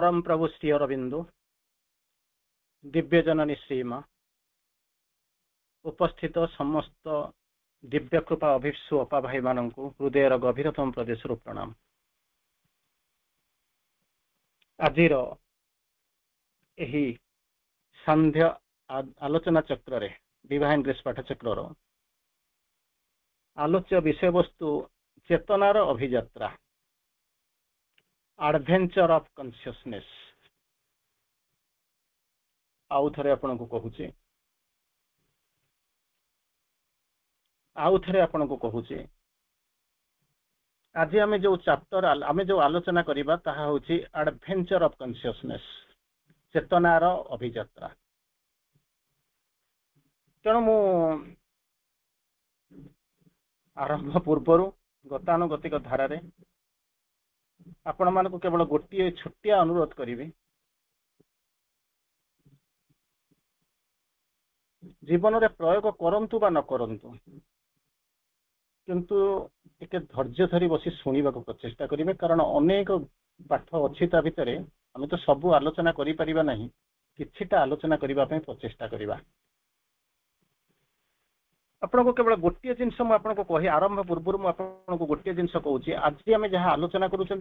परम प्रभु श्री अरविंदु दिव्य जननी श्रीमा उपस्थित समस्त दिव्य कृपा अभिष्ु अपा भाई मान हृदयर गभीरतम प्रदेश प्रणाम। आज संध्या आलोचना चक्र रे डिवाइन ग्रेस पाठचक्र आलोच्य विषय वस्तु चेतनार अभियात्रा एडवेंचर ऑफ कॉन्शियसनेस। आउ थे आपन को कहूचे आज आम जो चैप्टर आम जो आलोचना करबा ताहा होची एडवेंचर ऑफ कॉन्शियसनेस चेतनार अभियात्रा। तेणु मु आरंभ पूर्वर गतानुगतिक धारा रे आपण मान को केवल गोटे छोटिया अनुरोध करी जीवन रे प्रयोग करंतु बा न करंतु किंतु एक धैर्य धरी बसी शुणा प्रचेषा करेंगे कारण अनेक पाठ अच्छी ता भितर आम तो सबू आलोचना करिपरिबा नहीं किछिटा आलोचना करने प्रचेषा करवा। आपन को केवल गोटे जिनस मुझे कही आरंभ पूर्व मुझे गोटे जिनस कहूँ आज आम जहाँ आलोचना करुँच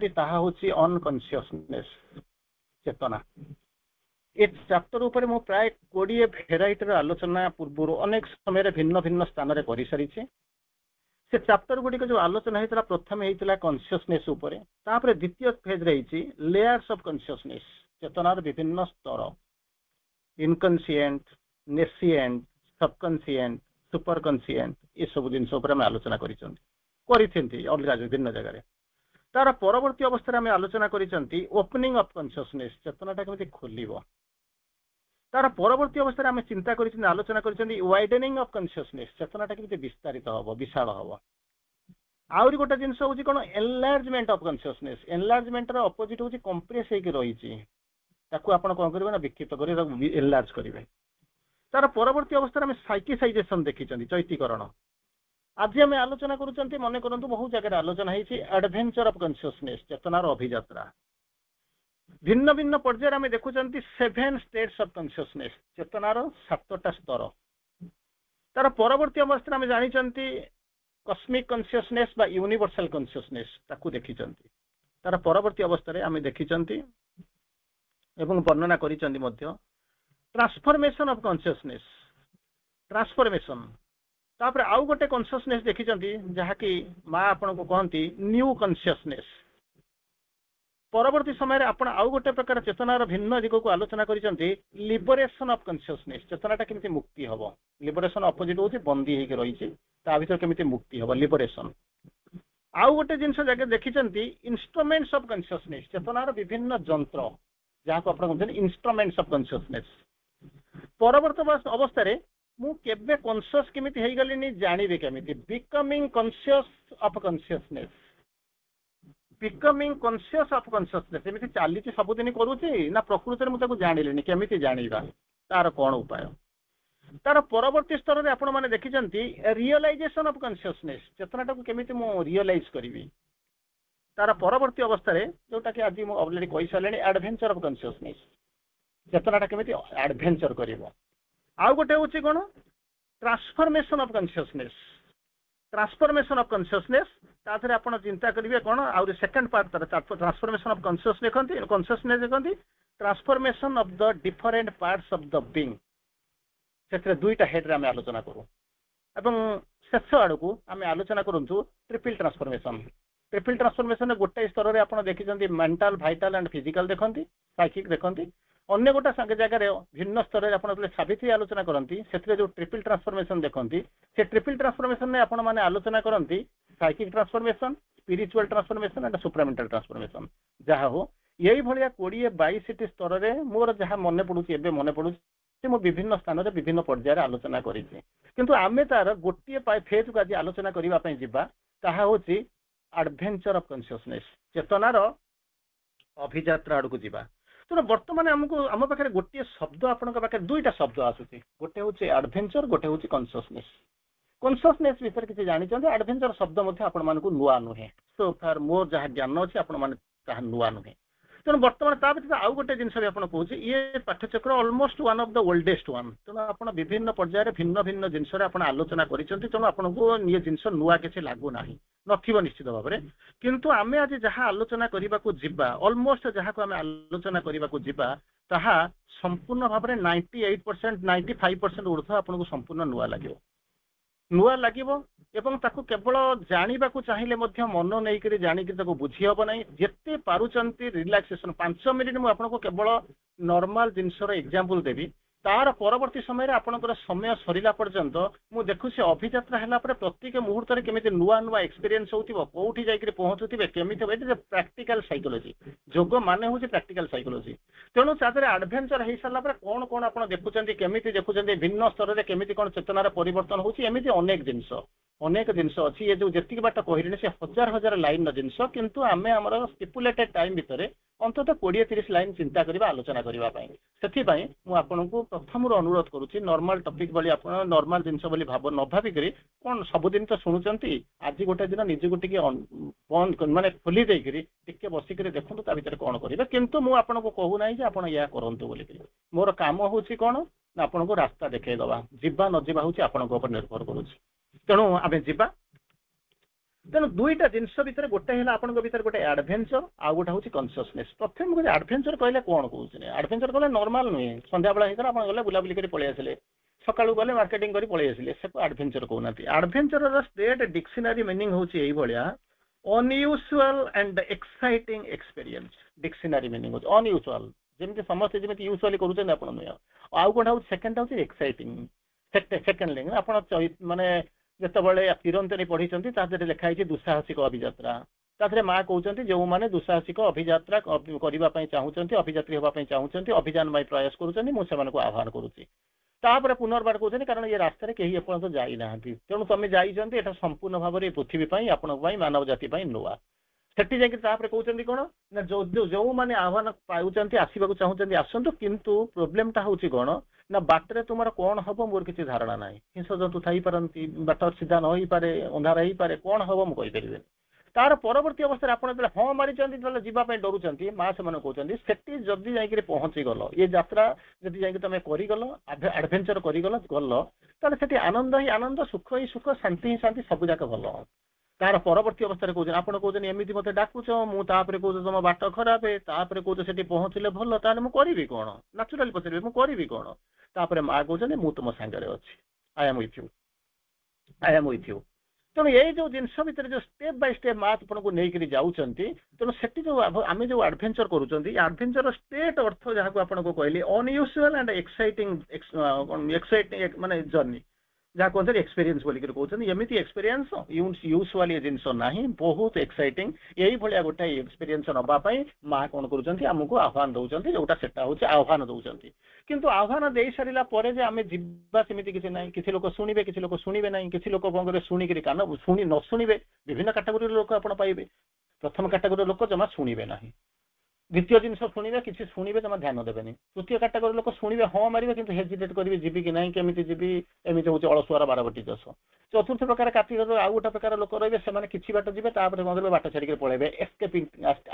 अनकॉन्शियसनेस चेतना। ए चैप्टर ऊपर मु प्राय 20 भेराइटर आलोचना पूर्व अनेक समय भिन्न भिन्न स्थान में कर सारी से चैप्टर गुड़िक जो आलोचना होता प्रथम होता कॉन्शियसनेस उपर तापर द्वितीय फेज रही लेयर्स ऑफ कॉन्शियसनेस चेतनार विभिन्न स्तर इनकॉन्शिएंट नेसिएंट सबकॉन्शिएंट सुपर कॉन्शिएंट ये सब जिन आलोचना करती अलग विभिन्न जगह तार परवर्ती अवस्था आम आलोचना करी ओपनिंग ऑफ कॉन्शियसनेस चेतनाटा केमि खोल तार परवर्ती अवस्था आम चिंता कर आलोचना कर वाइडेनिंग ऑफ कॉन्शियसनेस चेतनाटा केमि विस्तारित हम विशाल हम। आउरी गोटे जिनस हूँ कौन enlargement of consciousness enlargement opposite हूँ कंप्रेस होकर रही कौन करेंगे ना विक्षिप्त कर एनलार्ज करेंगे। तार परवर्ती अवस्था आम साइकिसाइजेशन देखी चैतीकरण आज आम आलोचना करुँच मन करूँ बहुत जगह आलोचना होती एडवेंचर ऑफ कॉन्शियसनेस चेतनार अभियात्रा भिन्न भिन्न पर्यायर आम देखुं 7 स्टेट्स ऑफ कॉन्शियसनेस चेतनार 7टा स्तर। तार परवर्ती अवस्था आम जानी कस्मिक कॉन्शियसनेस बा यूनिवर्सल कॉन्शियसनेस ताकू देखी तार परवर्ती अवस्था आम देखी एवं वर्णना करी ट्रांसफॉर्मेशन ऑफ कॉन्शियसनेस ट्रांसफॉर्मेशन तापर आउ गोटे कॉन्शियसनेस देखी जहाँकि माँ आपन को कहती न्यू कॉन्शियसनेस। परवर्ती समय आपण आउ गोटे प्रकार चेतनार भिन्न दिग को आलोचना करी लिबरेशन ऑफ कॉन्शियसनेस चेतनाटा केमिति मुक्ति हम लिबरेशन अपोजिट होची बंदी होकर रही भर केमिति मुक्ति हम लिबरेशन। आउ गोटे जिनस जगह देखी इंस्ट्रूमेंट्स ऑफ कॉन्शियसनेस चेतनार विभिन्न जंत्र जहाँ को आप इंस्ट्रूमेंट्स ऑफ कॉन्शियसनेस। परवर्ती अवस्था मु केबे कॉन्शियस केमिति हेई गलिनी जानिबे केमिति becoming conscious of consciousness becoming conscious of consciousness एमि चली सबुदिन करुच्ची ना प्रकृति में मुझे जानी केमिति जानिबा तार कौन उपाय। तार परवर्ती स्तर में आपण मैंने देखी रियलाइजेशन ऑफ कॉन्शियसनेस चेतनाटा को केमिति मु रियलाइज करी तार परवर्ती अवस्था जोटा कि आज मुझे ऑलरेडी कही सारे एडवेंचर ऑफ कॉन्शियसनेस चेतनाटा केमिति एडवेंचर करिवो। आउ गोटे होची कोन transformation of consciousness transformation of consciousness ताथरे आपण चिंता करिवे कोन आउ सेकंड पार्ट तार ट्रांसफॉर्मेशन ऑफ कॉन्शियसनेस देखंती transformation of the different parts of the being सेथरे दुईटा हेड रे हम आलोचना करू एवं शेष आड़ को आम आलोचना करूँ ट्रिपल ट्रांसफॉर्मेशन गोटे स्तर में आप देखी मेंटल वाइटल एंड फिजिकल देखती साइकिक देखती अन्य गोटे जगह भिन्न स्तर में आप सावित्री आलोचना करती से जो ट्रिपल ट्रांसफॉर्मेशन देखती से ट्रिपल ट्रांसफॉर्मेशन में आपण मैंने आलोचना करती psychic transformation spiritual transformation and supramental transformation जहाँ हो यही भाया 20-22 स्तर में मोर जहाँ मन पड़ुची मन पड़ुची मु विभिन्न स्थान में विभिन्न पर्यायर आलोचना करी किंतु आमे तार गोटे फेज को आज आलोचना करने जावा ताहा होची एडवेंचर ऑफ कॉन्शियसनेस चेतनार अभियात्रा आड़ को जावा। तो बर्तमान आमको आम पाखे गोटे शब्द आपण पाखे दुईटा शब्द आसूची गोटे हूँ एडवेंचर गोटे हूँ कॉन्शियसनेस। कॉन्शियसनेस विषय किसी जानी एडवेंचर शब्द आपण मानक नुआ नुहे सो फार मोर जहाँ ज्ञान अच्छे आपण नुआ नुहे। ତେଣୁ ବର୍ତ୍ତମାନ ତା ଭିତରେ ଆଉ ଗୋଟେ ଜିନିଷ ବି ଆପଣ କହୁଛି ଇଏ ପାଠ୍ୟଚକ୍ର almost one of the oldest one. ତେଣୁ ଆପଣ ବିଭିନ୍ନ ପର୍ଯ୍ୟାୟରେ ଭିନ୍ନ ଭିନ୍ନ ଜିନିଷରେ ଆପଣ ଆଲୋଚନା କରିଛନ୍ତି, ତେଣୁ ଆପଣଙ୍କୁ ଇଏ ଜିନିଷ ନୂଆ କିଛି ଲାଗୁନାହିଁ, ନଥିବ ନିଶ୍ଚିତ ଭାବରେ। କିନ୍ତୁ ଆମେ ଆଜି ଯାହା ଆଲୋଚନା କରିବାକୁ ଯିବା, ଅଲମୋଷ୍ଟ ଯାହାକୁ ଆମେ ଆଲୋଚନା କରିବାକୁ ଯିବା ତାହା ସମ୍ପୂର୍ଣ୍ଣ ଭାବରେ 98% 95% ଉର୍ଦ୍ଧ୍ୱ ଆପଣଙ୍କୁ ସମ୍ପୂର୍ଣ୍ଣ ନୂଆ ଲାଗିବ ଏବଂ ତାକୁ କେବଳ ଜାଣିବାକୁ ଚାହିଁଲେ ମଧ୍ୟ ମନ ନେଇକରି ଜାଣିକି ତାକୁ ବୁଝି ହବ ନାହିଁ। ଯେତେ ପାରୁଛନ୍ତି ରିଲାକ୍ସେସନ 5 ମିନିଟ୍ ମୁଁ ଆପଣଙ୍କୁ କେବଳ ନର୍ମାଲ ଜିନିଷର ଏକ୍ଜାମ୍ପଲ ଦେବି, ତାର ପରବର୍ତ୍ତୀ ସମୟରେ ଆପଣଙ୍କର ସମୟ ସରିଲା ପର୍ଯ୍ୟନ୍ତ ମୁଁ ଦେଖୁଛି ଅଭିଯାତ୍ରା ହେଲା ପରେ ପ୍ରତ୍ୟେକ ମୁହୂର୍ତ୍ତରେ କେମିତି ନୂଆ ନୂଆ ଏକ୍ସପିରିଏନ୍ସ ହଉଥିବ, କୋଉଠି ଯାଇକରି ପହଞ୍ଚୁଥିବେ, କେମିତି ହେବ। ଏଇଟା ପ୍ରାକ୍ଟିକାଲ ସାଇକୋଲୋଜି, ଯୋଗ ମାନେ ହଉଛି ପ୍ରାକ୍ଟିକାଲ ସାଇକୋଲୋଜି। ତେଣୁ ତା ଦେହରେ ଆଡଭେଞ୍ଚର ହେଇସାରିଲା ପରେ କଣ କଣ ଆପଣ ଦେଖୁଛନ୍ତି, କେମିତି ଦେଖୁଛନ୍ତି, ଭିନ୍ନ ସ୍ତରରେ କେମିତି କଣ ଚେତନାର ପରିବର୍ତ୍ତନ ହଉଛି, ଏମିତି ଅନେକ ଜିନିଷ ଅଛି। ଏ ଯୋଉ ଯେତିକି ବାଟ କହିଲେଣି ସେ ହଜାର ହଜାର ଲାଇନର ଜିନିଷ, କିନ୍ତୁ ଆମେ ଆମର ଷ୍ଟିପୁଲେଟେଡ୍ ଟାଇମ ଭିତରେ ଅନ୍ତତଃ 20-30 ଲାଇନ ଚିନ୍ତା କରିବା, ଆଲୋଚନା କରିବା ପାଇଁ। ସେଥିପାଇଁ ମୁଁ ଆପଣଙ୍କୁ ପ୍ରଥମରୁ ଅନୁରୋଧ କରୁଛି, ନର୍ମାଲ ଟପିକ ବୋଲି ଆପଣ ନର୍ମାଲ ଜିନିଷ ବୋଲି ନ ଭାବିକରି, କଣ ସବୁଦିନ ତ ଶୁଣୁଛନ୍ତି, ଆଜି ଗୋଟେ ଦିନ ନିଜକୁ ଟିକେ ବନ୍ଦ ମାନେ ଖୋଲି ଦେଇକରି ଟିକେ ବସିକରି ଦେଖନ୍ତୁ ତା ଭିତରେ କଣ କରିବେ। କିନ୍ତୁ ମୁଁ ଆପଣଙ୍କୁ କହୁନାହିଁ ଯେ ଆପଣ ଏହା କରନ୍ତୁ ବୋଲିକରି। ମୋର କାମ ହଉଛି କଣ ନା ଆପଣଙ୍କୁ ରାସ୍ତା ଦେଖେଇଦବା, ଯିବା ନ ଯିବା ହଉଛି ଆପଣଙ୍କ ଉପରେ ନିର୍ଭର କରୁଛି। ତେଣୁ ଆମେ ଯିବା। ତେଣୁ ଦୁଇଟା ଜିନିଷ ଭିତରେ ଗୋଟେ ହେଲା ଆପଣଙ୍କ ଭିତରେ ଗୋଟେ ଆଡଭେଞ୍ଚର, ଆଉ ଗୋଟେ ହଉଛି କନସିୟସନେସ୍। ପ୍ରଥମେ ମୁଁ ଆଡଭେଞ୍ଚର କହିଲେ କଣ କହୁଛି, ଆଡଭେଞ୍ଚର କହିଲେ ନର୍ମାଲ ନୁହେଁ, ସନ୍ଧ୍ୟାବେଳେ ହେଇଥିଲା ଆପଣ ଗଲେ ବୁଲାବୁଲି କରି ପଳେଇ ଆସିଲେ, ସକାଳୁ ଗଲେ ମାର୍କେଟିଂ କରି ପଳେଇ ଆସିଲେ, ସେକୁ ଆଡଭେଞ୍ଚର କହୁନାହାନ୍ତି। ଆଡଭେଞ୍ଚରର ଷ୍ଟେଟ୍ ଡିକ୍ସନାରୀ ମିନିଂ ହଉଛି ଏଇଭଳିଆ, unusual and exciting experience. Dictionary meaning ହଉଛି ଅନୟୁଜୁଆଲ, ଯେମିତି ସମସ୍ତେ ଯେମିତି ୟୁଜୁଆଲି କରୁଛନ୍ତି ଆପଣ ନୁହେଁ। ଆଉ ଗୋଟେ ହଉଛି ସେକେଣ୍ଡ ହଉଛି ଏକ୍ସାଇଟିଂ। ସେକେଣ୍ଡ ଲିଙ୍ଗ ଆପଣ ମାନେ ଯେତେବେଳେ ଚିରନ୍ତନୀ ପଢିଛନ୍ତି ତା ଦେହରେ ଲେଖା ହେଇଛି ଦୁଃସାହସିକ ଅଭିଯାତ୍ରା। ତା ଦେହରେ ମା କହୁଛନ୍ତି ଯେଉଁମାନେ ଦୁଃସାହସିକ ଅଭିଯାତ୍ରା କରିବା ପାଇଁ ଚାହୁଁଛନ୍ତି, ଅଭିଯାତ୍ରୀ ହେବା ପାଇଁ ଚାହୁଁଛନ୍ତି, ଅଭିଯାନ ପାଇଁ ପ୍ରୟାସ କରୁଛନ୍ତି, ମୁଁ ସେମାନଙ୍କୁ ଆହ୍ୱାନ କରୁଛି। ତାପରେ ପୁନର୍ବାର କହୁଛନ୍ତି କାରଣ ଏ ରାସ୍ତାରେ କେହି ଏପର୍ଯ୍ୟନ୍ତ ଯାଇନାହାନ୍ତି, ତେଣୁ ତମେ ଯାଇଛନ୍ତି, ଏଟା ସମ୍ପୂର୍ଣ୍ଣ ଭାବରେ ପୃଥିବୀ ପାଇଁ, ଆପଣଙ୍କ ପାଇଁ, ମାନବ ଜାତି ପାଇଁ ନୂଆ। ସେଠି ଯାଇକି ତାପରେ କହୁଛନ୍ତି କଣ ନା ଯୋଉମାନେ ଆହ୍ୱାନ ପାଉଛନ୍ତି, ଆସିବାକୁ ଚାହୁଁଛନ୍ତି ଆସନ୍ତୁ, କିନ୍ତୁ ପ୍ରୋବ୍ଲେମଟା ହଉଛି କଣ ନା ବାଟରେ ତୁମର କଣ ହବ ମୋର କିଛି ଧାରଣା ନାହିଁ। ହିଂସଜନ୍ତୁ ଥାଇପାରନ୍ତି, ବାଟ ସିଧା ନ ହେଇପାରେ, ଅନ୍ଧାର ହେଇପାରେ, କଣ ହବ ମୁଁ କହିପାରିବିନି। ତାର ପରବର୍ତ୍ତୀ ଅବସ୍ଥାରେ ଆପଣ ଯେତେବେଳେ ହଁ ମାରିଛନ୍ତି, ଯେତେବେଳେ ଯିବା ପାଇଁ ଡରୁଛନ୍ତି, ମା ସେମାନେ କହୁଛନ୍ତି ସେଠି ଯଦି ଯାଇକିରି ପହଞ୍ଚିଗଲ, ଏ ଯାତ୍ରା ଯଦି ଯାଇକି ତମେ କରିଗଲ, ଆଡଭେଞ୍ଚର କରିଗଲ ଗଲ, ତାହେଲେ ସେଠି ଆନନ୍ଦ ହିଁ ଆନନ୍ଦ, ସୁଖ ହିଁ ସୁଖ, ଶାନ୍ତି ହିଁ ଶାନ୍ତି, ସବୁ ଯାକ ଭଲ। ତାର ପରବର୍ତ୍ତୀ ଅବସ୍ଥାରେ କହୁଛନ୍ତି, ଆପଣ କହୁଛନ୍ତି ଏମିତି ମତେ ଡାକୁଛ, ମୁଁ ତାପରେ କହୁଛି ତମ ବାଟ ଖରାପ, ତାପରେ କହୁଛ ସେଠି ପହଞ୍ଚିଲେ ଭଲ, ତାହେଲେ ମୁଁ କରିବି କଣ? ନାଚୁରାଲି ପଚାରିବି ମୁଁ କରିବି କଣ? ତାପରେ ମା କହୁଛନ୍ତି ମୁଁ ତୁମ ସାଙ୍ଗରେ ଅଛି, ଆଇ ଆମ୍ ୱିଥ୍ ୟୁ। ତେଣୁ ଏଇ ଯୋଉ ଜିନିଷ ଭିତରେ ଯୋଉ ଷ୍ଟେପ ବାଇ ଷ୍ଟେପ ମା ଆପଣଙ୍କୁ ନେଇକରି ଯାଉଛନ୍ତି, ତେଣୁ ସେଠି ଯୋଉ ଆମେ ଯୋଉ ଆଡଭେଞ୍ଚର କରୁଛନ୍ତି, ଆଡଭେଞ୍ଚର ଷ୍ଟେଟ ଅର୍ଥ ଯାହାକୁ ଆପଣଙ୍କୁ କହିଲି ଅନୟୁଜୁଆଲ ଆଣ୍ଡ ଏକ୍ସାଇଟିଂ ମାନେ ଜର୍ଣ୍ଣି, ଯାହା କହୁଛନ୍ତି ଏକ୍ସପିରିଏନ୍ସ ବୋଲିକରି କହୁଛନ୍ତି। ଏମିତି ଏକ୍ସପିରିଏନ୍ସ ୟୁଜୁଆଲି ଏ ଜିନିଷ ନାହିଁ, ବହୁତ ଏକ୍ସାଇଟିଂ। ଏଇଭଳିଆ ଗୋଟେ ଏକ୍ସପିରିଏନ୍ସ ନବା ପାଇଁ ମା କଣ କରୁଛନ୍ତି, ଆମକୁ ଆହ୍ୱାନ ଦଉଛନ୍ତି, ଯୋଉଟା ସେଟା ହଉଛି ଆହ୍ୱାନ ଦଉଛନ୍ତି। କିନ୍ତୁ ଆହ୍ୱାନ ଦେଇ ସାରିଲା ପରେ ଯେ ଆମେ ଯିବା ସେମିତି କିଛି ନାହିଁ। କିଛି ଲୋକ ଶୁଣିବେ, କିଛି ଲୋକ ଶୁଣିବେ ନାହିଁ, କିଛି ଲୋକ କଣ କରିବେ ଶୁଣିକିରି ନ ଶୁଣିବେ। ବିଭିନ୍ନ କାଟାଗୋରୀର ଲୋକ ଆପଣ ପାଇବେ। ପ୍ରଥମ କାଟାଗୋରୀର ଲୋକ ଜମା ଶୁଣିବେ ନାହିଁ, ଦ୍ୱିତୀୟ ଜିନିଷ ଶୁଣିବେ, କିଛି ଶୁଣିବେ ଜମା ଧ୍ୟାନ ଦେବେନି। ତୃତୀୟ କାଟାଗୋରୀ ଲୋକ ଶୁଣିବେ, ହଁ ମାରିବେ, କିନ୍ତୁ ହେଜିଟେଟ୍ କରିବେ, ଯିବି କି ନାହିଁ, କେମିତି ଯିବି, ଏମିତି ହଉଛି ଅଳସୁଆର ବାରବଟୀ ଦୋଷ। ଚତୁର୍ଥ ପ୍ରକାର କାଟାଗୋରୀର ଆଉ ଗୋଟେ ପ୍ରକାର ଲୋକ ରହିବେ, ସେମାନେ କିଛି ବାଟ ଯିବେ, ତାପରେ କଣ କରିବେ ବାଟ ଛାଡିକି ପଳେଇବେ, ଏସ୍କେପିଂ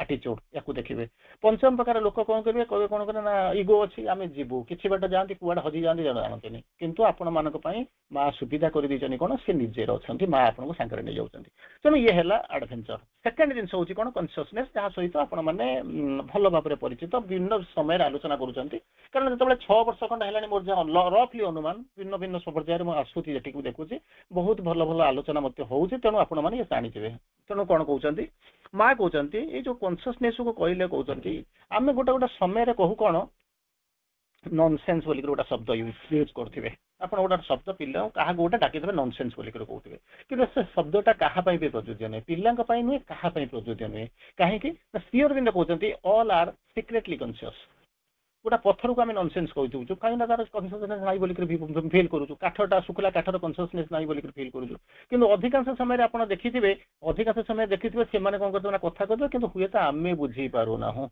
ଆଟିଚ୍ୟୁଡ ୟାକୁ ଦେଖିବେ। ପଞ୍ଚମ ପ୍ରକାର ଲୋକ କଣ କରିବେ, କହିବେ କଣ କରିବେ ନା ଇଗୋ ଅଛି, ଆମେ ଯିବୁ, କିଛି ବାଟ ଯାଆନ୍ତି, କୁଆଡେ ହଜିଯାଆନ୍ତି ଜାଣନ୍ତିନି। କିନ୍ତୁ ଆପଣ ମାନଙ୍କ ପାଇଁ ମା ସୁବିଧା କରିଦେଇଛନ୍ତି କଣ, ସେ ନିଜେ ଅଛନ୍ତି, ମା ଆପଣଙ୍କୁ ସାଙ୍ଗରେ ନେଇଯାଉଛନ୍ତି। ତେଣୁ ଇଏ ହେଲା ଆଡଭେଞ୍ଚର। ସେକେଣ୍ଡ ଜିନିଷ ହଉଛି କଣ, କନସିୟସନେସ୍, ଯାହା ସହିତ ଆପଣ ମାନେ ଭଲ ଭାବରେ ପରିଚିତ, ବିଭିନ୍ନ ସମୟରେ ଆଲୋଚନା କରୁଛନ୍ତି। କାରଣ ଯେତେବେଳେ 6 ବର୍ଷ ଖଣ୍ଡେ ହେଲାଣି ମୋର ଯାହା ରଫଲି ଅନୁମାନ, ଭିନ୍ନ ଭିନ୍ନ ପର୍ଯ୍ୟାୟରେ ମୁଁ ଆସୁଛି, ଯେଠିକୁ ଦେଖୁଛି ବହୁତ ଭଲ ଭଲ ଆଲୋଚନା ମଧ୍ୟ ହଉଛି, ତେଣୁ ଆପଣମାନେ ଇଏ ଜାଣିଥିବେ। ତେଣୁ କଣ କହୁଛନ୍ତି, ମା କହୁଛନ୍ତି ଏଇ ଯୋଉ କନସିୟସନେସ୍ କୁ କହିଲେ କହୁଛନ୍ତି ଆମେ ଗୋଟେ ସମୟରେ କହୁ କଣ ନନସେନ୍ସ ବୋଲିକି ଗୋଟେ ଶବ୍ଦ ୟୁଜ କରୁଥିବେ। ଆପଣ ଗୋଟେ ଶବ୍ଦ ପିଲା କାହାକୁ ଗୋଟେ ଡାକିଦେବେ ନନସେନ୍ସ ବୋଲିକି କହୁଥିବେ, କିନ୍ତୁ ସେ ଶବ୍ଦଟା କାହା ପାଇଁ ବି ପ୍ରଯୁଜ୍ୟ ନୁହେଁ, ପିଲାଙ୍କ ପାଇଁ ନୁହେଁ, କାହା ପାଇଁ ପ୍ରଯୁଜ୍ୟ ନୁହେଁ। କାହିଁକି ନା ଶ୍ରୀ ଅରବିନ୍ଦ କହୁଛନ୍ତି ଅଲ୍ ଆର୍ ସିକ୍ରେଟଲି କନସିୟସ୍। ଗୋଟେ ପଥରକୁ ଆମେ ନନସେନ୍ସ କହିଦେଉଛୁ, କାହିଁକି ନା ତାର କନସିୟସନେସ୍ ନାହିଁ ବୋଲିକି ଫିଲ୍ କରୁଛୁ। କାଠଟା ଶୁଖିଲା କାଠର କନସିୟସନେସ୍ ନାହିଁ ବୋଲିକି ଫିଲ୍ କରୁଛୁ। କିନ୍ତୁ ଅଧିକାଂଶ ସମୟରେ ଆପଣ ଦେଖିଥିବେ, ସେମାନେ କଣ କରୁଛନ୍ତି ନା କଥା କହିଦେବେ, କିନ୍ତୁ ହୁଏତ ଆମେ ବୁଝିପାରୁନାହୁଁ।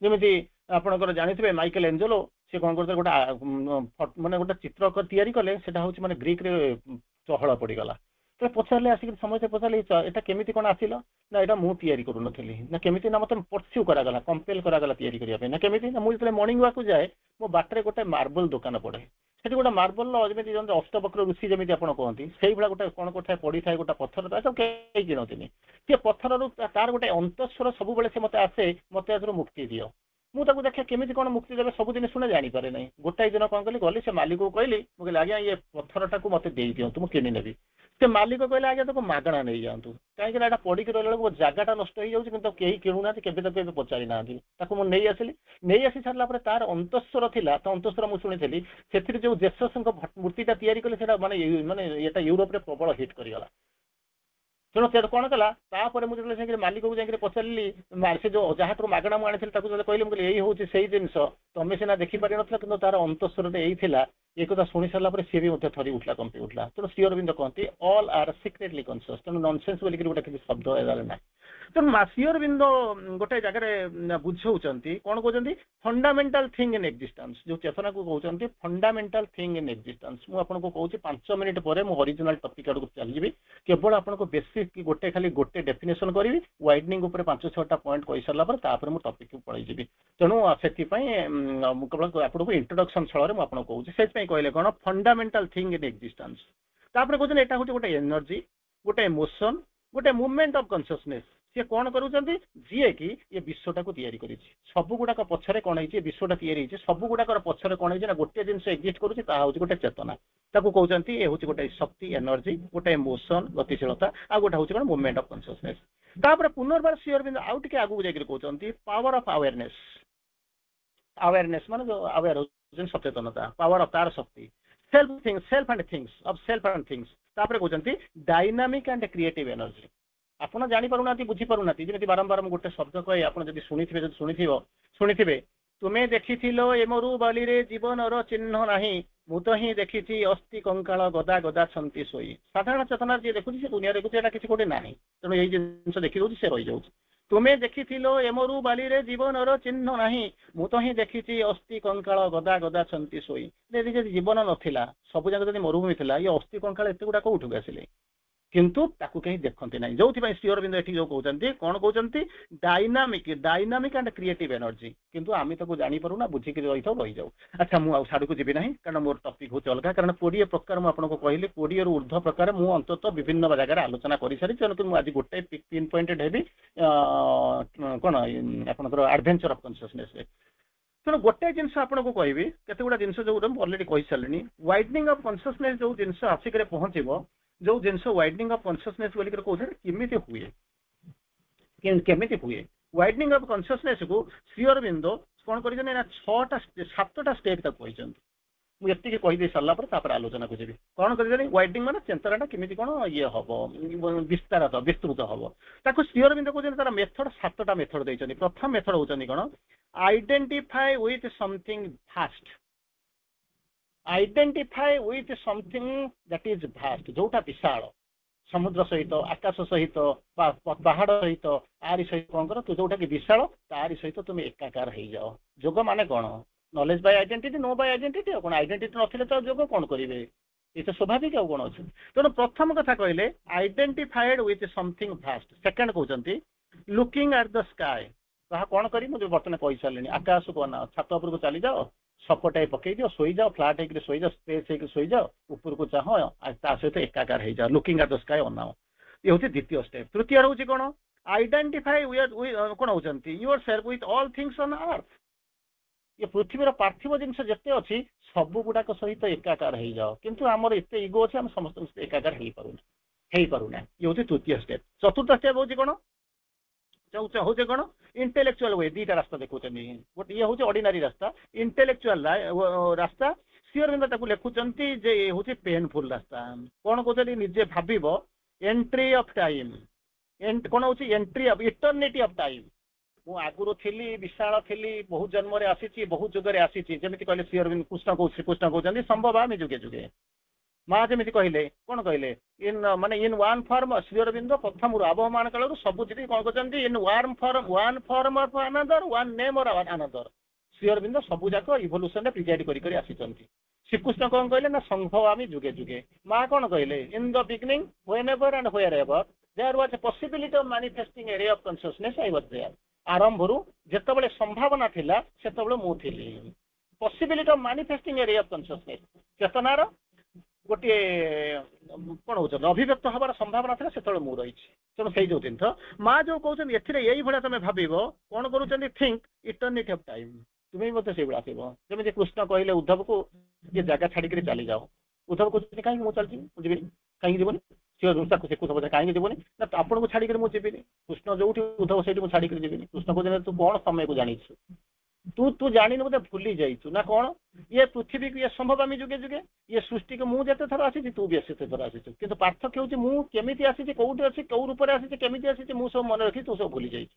ଯେମିତି ଆପଣଙ୍କର ଜାଣିଥିବେ ମାଇକେଲ ଏଞ୍ଜେଲୋ, ସେ କଣ କରୁଥିଲେ ଗୋଟେ ଚିତ୍ର ତିଆରି କଲେ, ସେଟା ହଉଛି ମାନେ ଗ୍ରୀକରେ ଚହଳ ପଡିଗଲା। तो पचारे आसिक समस्ते पचारे एटा केमिति कोन आसिलो ना एटा मु तयारी करू नथली ना केमिति ना मते परस्यू करागला कंपेल करागला तयारी करिया पे ना केमिति ना मु जतले मॉर्निंग वॉक को जाए मो बाटरे गोटे मार्बल दुकान पड़े सेठी गोटे मार्बल जमी जन अष्टवक्र ऋषि जमी आप कहते से भाया गोटे कौन कोठा पड़ी था गोटे पत्थर था सब कहीं किणती सी पत्थर तार गोटे अंतस्वर सब से मत आसे मत मुक्ति दियो मुझे देखा केमी कौन मुक्ति देवे सबुदिन शुणे जानीपे ना गोटाए दिन कौन कली गली से मालिक को कहली मुझे आज्ञा ये पत्थर टाक मत दे दिंतु मुझे किनेबी से मालिक कहले आज्ञा तुम मागणा नहीं जातु कहीं पड़ी रहा जगटा नष्ट हो जाए कहीं किणुना के पचारि ना मुझे नहीं आसली नहीं आसी सारा तार अंतस्वर था तो अंतस्वर मुझे शुणी से जो जेसस मूर्तिटा तैयारी कले माने माने ये यूरोप प्रबल हिट करगला तेणु से कौन कला मुझे मालिक को जाकर पचारि से जो जहाँ मागणा मुझे कहली मुझे यही हूँ से जिनस तुम सीना देखिपार ना कि तार अंतस्वर यही ये कथा शुणी सारा सी भी थरी उठला कंपी उठला तेणु श्री अरविंद कहते ऑल आर सिक्रेटली कॉन्शियस तेणु नॉनसेंस बोल गोटे किसी शब्द ना तेणु श्री अरविंद गोटे जगह बुझाऊँच कौन कहते फंडामेंटल थिंग इन एक्जिस्टेंस जो चेतना को कहते फंडामेंटल थिंग इन एक्जिस्टेंस मुझे कहूँ 5 मिनिट पर मुझे ओरिजिनल टॉपिक आड़ चलि केवल आपको बेसिक गोटे खाली गोटे डेफिनेशन करी वाइडनिंग उपर 5-6टा पॉइंट कही सारा पर मुझे टॉपिक को पलैजी तेणु से केवल आपको इंट्रोडक्शन छल मुझे कहूँ से कहले कौन फंडामेंटल थिंग इन एक्जिस्टेंस तापर कहते यहाँ हूँ गोटे एनर्जी गोटे इमोशन गोटे मूवमेंट ऑफ कॉन्शियसनेस सी कौन करुँच जी कि ये विश्वटा को तैयारी कर सब गुड़ाक पछरे कौन है विश्वटा तैयारी सब गुड़ाक पछरे कौन है गोटे जिन एक्जिस्ट करुँच गोटे चेतना ताको कहते ये हूँ गोटे शक्ति एनर्जी गोटे इमोशन गतिशीलता आ गोटे हूँ कौन मूवमेंट ऑफ कॉन्शियसनेस तापर पुनर्बार श्री अरविंद आउ टे आगू जाकर कहते पावर ऑफ अवेयरनेस अवेयरनेस माने जो अवेयर हो सचेतनता पावर ऑफ तार शक्ति सेल्फ एंड थिंग्स तापर कहते डायनामिक एंड क्रिएटिव एनर्जी आपड़ जापारूना बुझीपारूना जमी बारंबार गोटे शब्द कहे आप शुणी तुम्हें देखी एमरु बाली रे जीवन चिन्ह ना मुझे ही देखी अस्थि कंकाल गदा गदा छंती सोई साधारण चेतना जी देखुची से दुनिया देखुची किसी गोटे ना तेणु यही जिन देखी दूसरी से रही जाऊँ तुम्हें देखी एमरु बाली रे जीवन चिन्ह ना मुझे ही देखी अस्थि कंकाल गदा गदा छंती सोई जीवन नाला सब जगह मरुभूमि थी ये अस्थि कंकाल एत गुड़ा कौटू आसिले किंतु ताकू कहीं देखते ना जो श्री अरविंद ये जो कहते कौन कहते डायनामिक एंड क्रिएटिव एनर्जी किंतु आम ताको जापर ना बुझिक रही जाऊ अच्छा मुझे साड़ को जी ना कारण मोर टॉपिक हूँ अलग कारण 20 प्रकार मुझे कहली 20 रु ऊर्ध्व प्रकार मुझे अंततः विभिन्न जगह आलोचना कर सारी तेणुक मुझे गोटे पिन पॉइंटेड हेबी कौन आपंकर एडवेंचर ऑफ कॉन्शियसनेस तेणु गोटे जिनस आपको कहबी केतगुड़ा जिनस जो अलरेडी कही सारे वाइडनिंग ऑफ कॉन्शियसनेस जो जिनस आसिक पहुंचो जो जिनस वाइडनिंग ऑफ कॉन्शियसनेस बोल कहते केमिति हुए वाइडनिंग ऑफ कॉन्शियसनेस को श्री अरविंद कौन कर 7टा स्टेप तक कहते मुझे कहीदे सारा पर आलोचना को जी कौन कर वाइडनिंग माने चेतनाटा केमिति कौन ये हम विस्तृत हम ताको श्री अरविंद कहते तार मेथड 7टा मेथड देते प्रथम मेथड होती कौन identify with something fast identify with something that is vast जोटा विशाल समुद्र सहित आकाश सहित पहाड़ सहित आरी सहित कौन कर तू जोटा कि विशाल तारी सहित तुम एकाकार हो जाओ जोग माने कौन knowledge by identity know by identity कौन आइडेंटिटी नथिले तो जोग कौन करेंगे ये तो स्वाभाविक कौन अच्छे तेणु प्रथम कथा कहले identified with something vast second कहते लुकिंग एट द स्काई कहा कौन करी मुझे बर्तमान कही सारे आकाश को ना छात उपर को चली जाओ सपटाए पकई दियो सोई जाओ फ्लाट होकर सोई जाओ स्पेस होकर सोई जाओ ऊपर को चाह सहित एकाकार हो जाओ लुकिंग एट द स्काई अनाओ ये हूँ द्वितीय स्टेप तृतीय हूँ कौन आइडेंटिफाई कौन होती your self with all things on earth ये पृथ्वीर पार्थिव जिनस जिते अच्छी सब गुड़ाक सहित एकाकार हो जाओ किंतु आमर एत इगो अच्छे आम समस्त एकाकार हो पारूना ये हूँ तृतीय स्टेप चतुर्थ स्टेप हूँ कौन हूँ कौन इंटेलेक्चुअल वे 2टा रास्ता देखुं गोटे ये हूँ ऑर्डिनरी रास्ता इंटेलेक्चुअल रास्ता श्री अरविंद लिखुंट जे ये हूँ पेनफुल रास्ता कौन कहते निजे भाव एंट्री ऑफ टाइम कौन हूँ entry of eternity of time मु आगुरी थी विशाल थी बहुत जन्म आसी बहुत जुगे आसी जमी कहले श्री अरविंद श्रीकृष्ण कहते संभव आम जुगे जुगे माँ जमी कहले कौन कहले इन माने in one form Shri Aurobindo प्रथम आबहमान काल सब कौन कहते in one form of another one name और अनदर श्री अरविंद सब जाक इवोल्यूशन प्रिजाइड कर आसी ଶ୍ରୀକୃଷ୍ଣ କଣ କହିଲେ ନା ସଂଭବାମି ଯୁଗେ ଯୁଗେ। ମା କଣ କହିଲେ in the beginning whenever and wherever there was a possibility of manifesting a ray of consciousness I was there। ଆରମ୍ଭରୁ ଯେତେବେଳେ ସମ୍ଭାବନା ଥିଲା ସେତେବେଳେ ମୁଁ ଥିଲି। possibility of manifesting a ray of consciousness ଚେତନାର ଗୋଟିଏ କଣ ହଉଛନ୍ତି ଅଭିବ୍ୟକ୍ତ ହବାର ସମ୍ଭାବନା ଥିଲା ସେତେବେଳେ ମୁଁ ରହିଛି। ତେଣୁ ସେଇ ଯୋଉ ଜିନିଷ ମା ଯୋଉ କହୁଛନ୍ତି ଏଥିରେ ଏଇଭଳିଆ ତମେ ଭାବିବ କଣ କରୁଛନ୍ତି ଥିଙ୍କ ଇଟର୍ନିଟି ଅଫ ଟାଇମ। ତୁମେ ବି ମଧ୍ୟ ସେଇଭଳିଆ ଆସିବ। ଯେମିତି କୃଷ୍ଣ କହିଲେ ଉଦ୍ଧବକୁ ଏ ଜାଗା ଛାଡିକିରି ଚାଲିଯାଅ। ଉଦ୍ଧବ କହୁଛନ୍ତି କାହିଁକି ମୁଁ ଚାଲିଯିବି, ମୁଁ ଯିବିନି। କାହିଁକି ଯିବନି? ତାକୁ ସେ କହୁଥିବ କାହିଁକି ଯିବନି ନା ଆପଣଙ୍କୁ ଛାଡିକିରି ମୁଁ ଯିବିନି। କୃଷ୍ଣ ଯୋଉଠି ଉଦ୍ଧବ ସେଇଠି ମୁଁ ଛାଡିକିରି ଯିବିନି। କୃଷ୍ଣ କହୁଛନ୍ତି ତୁ କଣ ସମୟକୁ ଜାଣିଛୁ, ତୁ ଜାଣିନୁ ବୋଧେ ଭୁଲି ଯାଇଛୁ ନା କଣ? ଇଏ ପୃଥିବୀକୁ ଇଏ ସମ୍ଭବାମି ଯୁଗେ ଯୁଗେ, ଇଏ ସୃଷ୍ଟିକୁ ମୁଁ ଯେତେ ଥର ଆସିଛି ତୁ ବି ସେତେ ଥର ଆସିଛୁ। କିନ୍ତୁ ପାର୍ଥକ୍ୟ ହେଉଛି ମୁଁ କେମିତି ଆସିଛି, କୋଉଠି ଅଛି, କୋଉ ରୂପରେ ଆସିଛି, କେମିତି ଆସିଛି ମୁଁ ସବୁ ମନେ ରଖି ତୁ ସବୁ ଭୁଲି ଯାଇଛୁ।